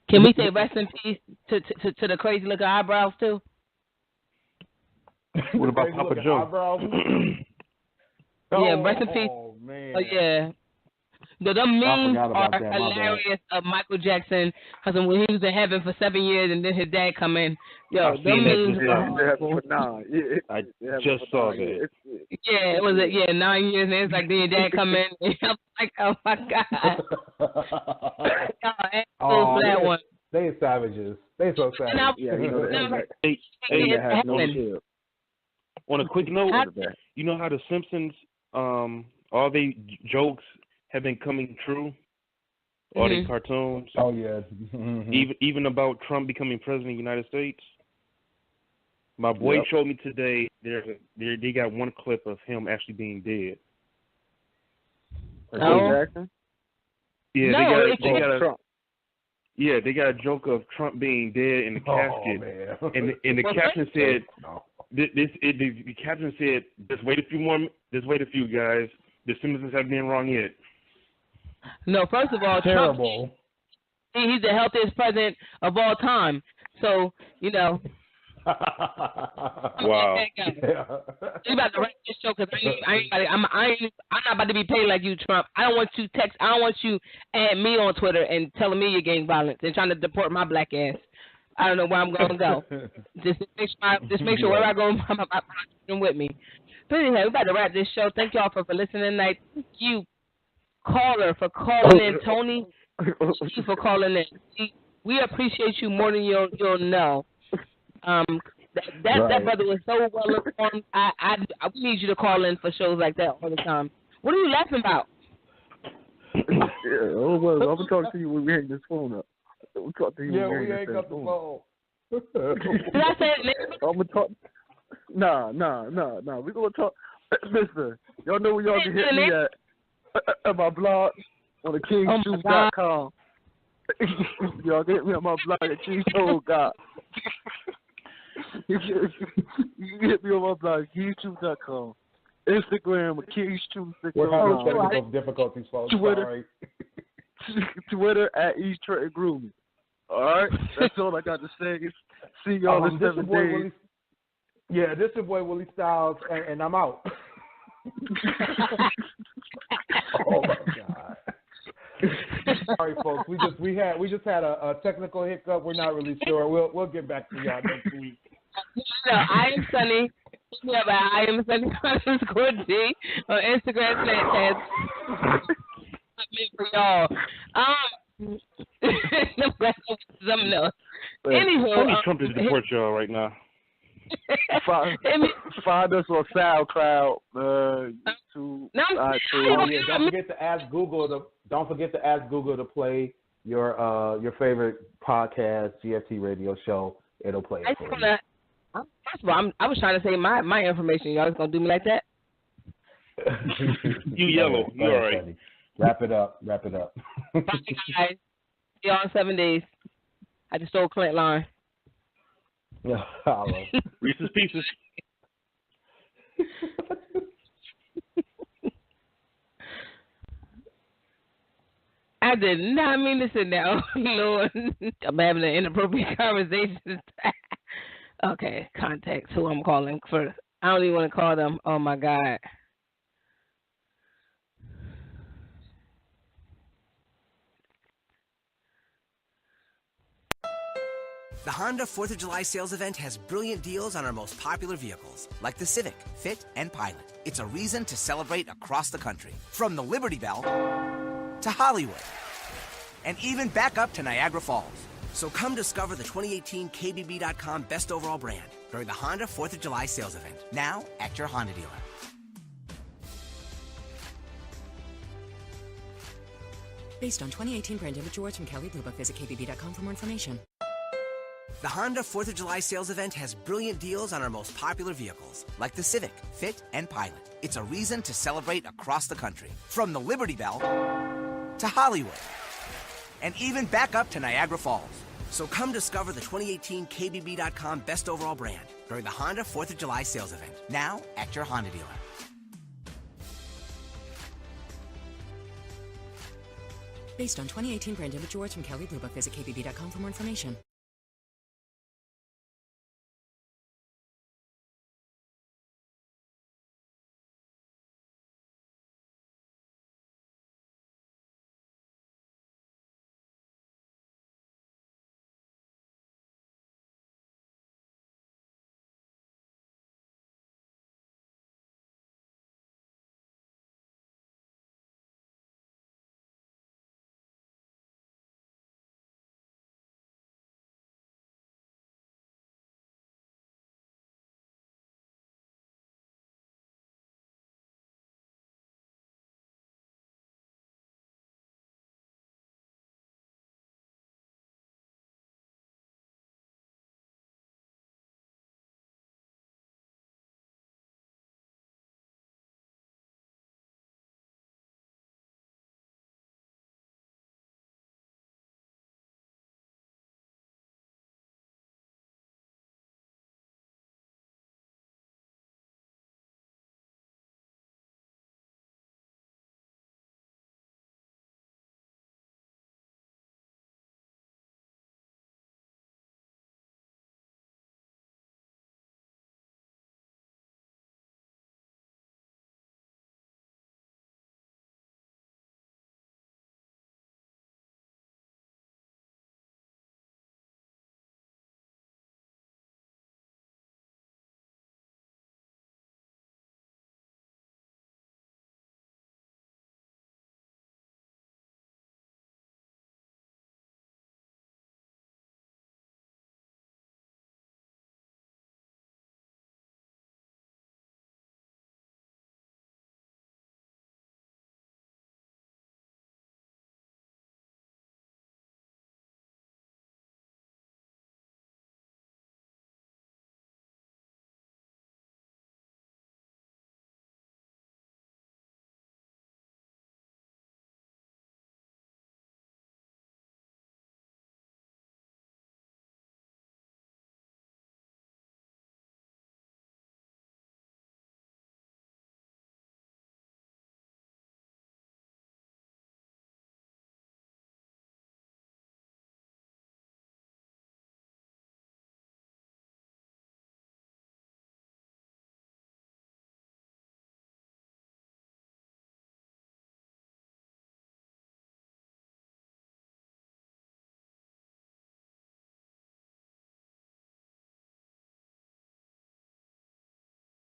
Can we say rest in peace to the crazy looking eyebrows too? What about Papa Joe? Yeah, rest in peace. Oh man. Oh yeah. The memes are hilarious of Michael Jackson because when he was in heaven for 7 years and then his dad come in. Yo, the memes are I just saw that. Yeah, it was 9 years and it's like then your dad come in and I'm like, oh my God. They savages. They so savage. On a quick note, you know how the Simpsons, all they jokes have been coming true, all these cartoons. Oh yeah. even about Trump becoming president of the United States. My boy showed me today. They got one clip of him actually being dead. Jackson? Yeah, they got a joke of Trump being dead in the casket, and the caption said, the caption said, just wait a few guys. The Simpsons haven't been wrong yet. No, first of all, terrible. Trump, he's the healthiest president of all time. So, Wow. You about to write this show because I'm not about to be paid like you, Trump. I don't want you add me on Twitter and telling me you're gang violence and trying to deport my black ass. I don't know where I'm gonna go. Just make sure where I go, I'm with me. But anyway, we're about to wrap this show. Thank y'all for listening tonight. Thank you, caller, for calling in. Tony, thank you for calling in. We appreciate you more than you'll know. That brother was so well informed. I need you to call in for shows like that all the time. What are you laughing about? Yeah, I'm gonna talk to you when we hang this phone up. We'll talk to you when we hang up the phone. Did I say it? I'm gonna talk. Nah. We gonna talk. Listen, y'all know where y'all can hit me at my blog on the kingshoes.com. Y'all can hit me on my blog at kingshoes.com. You can hit me on my blog at kingshoes.com. Instagram at kingshoes6. We're having technical difficulties, folks. Sorry. Twitter at East Trenton Grooming. All right, that's all I got to say. See y'all in 7 days. Yeah, this is your boy Willie Styles, and I'm out. Oh my God! Sorry, folks. We just had a technical hiccup. We're not really sure. We'll get back to y'all next week. No, I am Sunny. Yeah, but I am Sunny _G on Instagram, Snapchat. For y'all. Something else. Anywho, Trump is deport y'all right now. Find us on SoundCloud, YouTube, iTunes. Don't forget to ask Google to play your favorite podcast, GFT radio show. It'll play it for you. First of all, I was trying to say my information. Y'all just gonna do me like that? You yellow. You all right? Buddy. Wrap it up. Bye, guys. See y'all in 7 days. I just stole Clint line. Reese's Pieces. I did not mean to sit down, Lord. I'm having an inappropriate conversation. Okay, contact who I'm calling first. I don't even want to call them. Oh my God. The Honda 4th of July sales event has brilliant deals on our most popular vehicles, like the Civic, Fit, and Pilot. It's a reason to celebrate across the country, from the Liberty Bell to Hollywood, and even back up to Niagara Falls. So come discover the 2018 KBB.com Best Overall Brand during the Honda 4th of July sales event, now at your Honda dealer. Based on 2018 brand image awards from Kelly Blue Book, visit KBB.com for more information. The Honda 4th of July sales event has brilliant deals on our most popular vehicles, like the Civic, Fit, and Pilot. It's a reason to celebrate across the country, from the Liberty Bell to Hollywood, and even back up to Niagara Falls. So come discover the 2018 KBB.com Best Overall Brand during the Honda 4th of July sales event, now at your Honda dealer. Based on 2018 brand image awards from Kelly Blue Book, visit KBB.com for more information.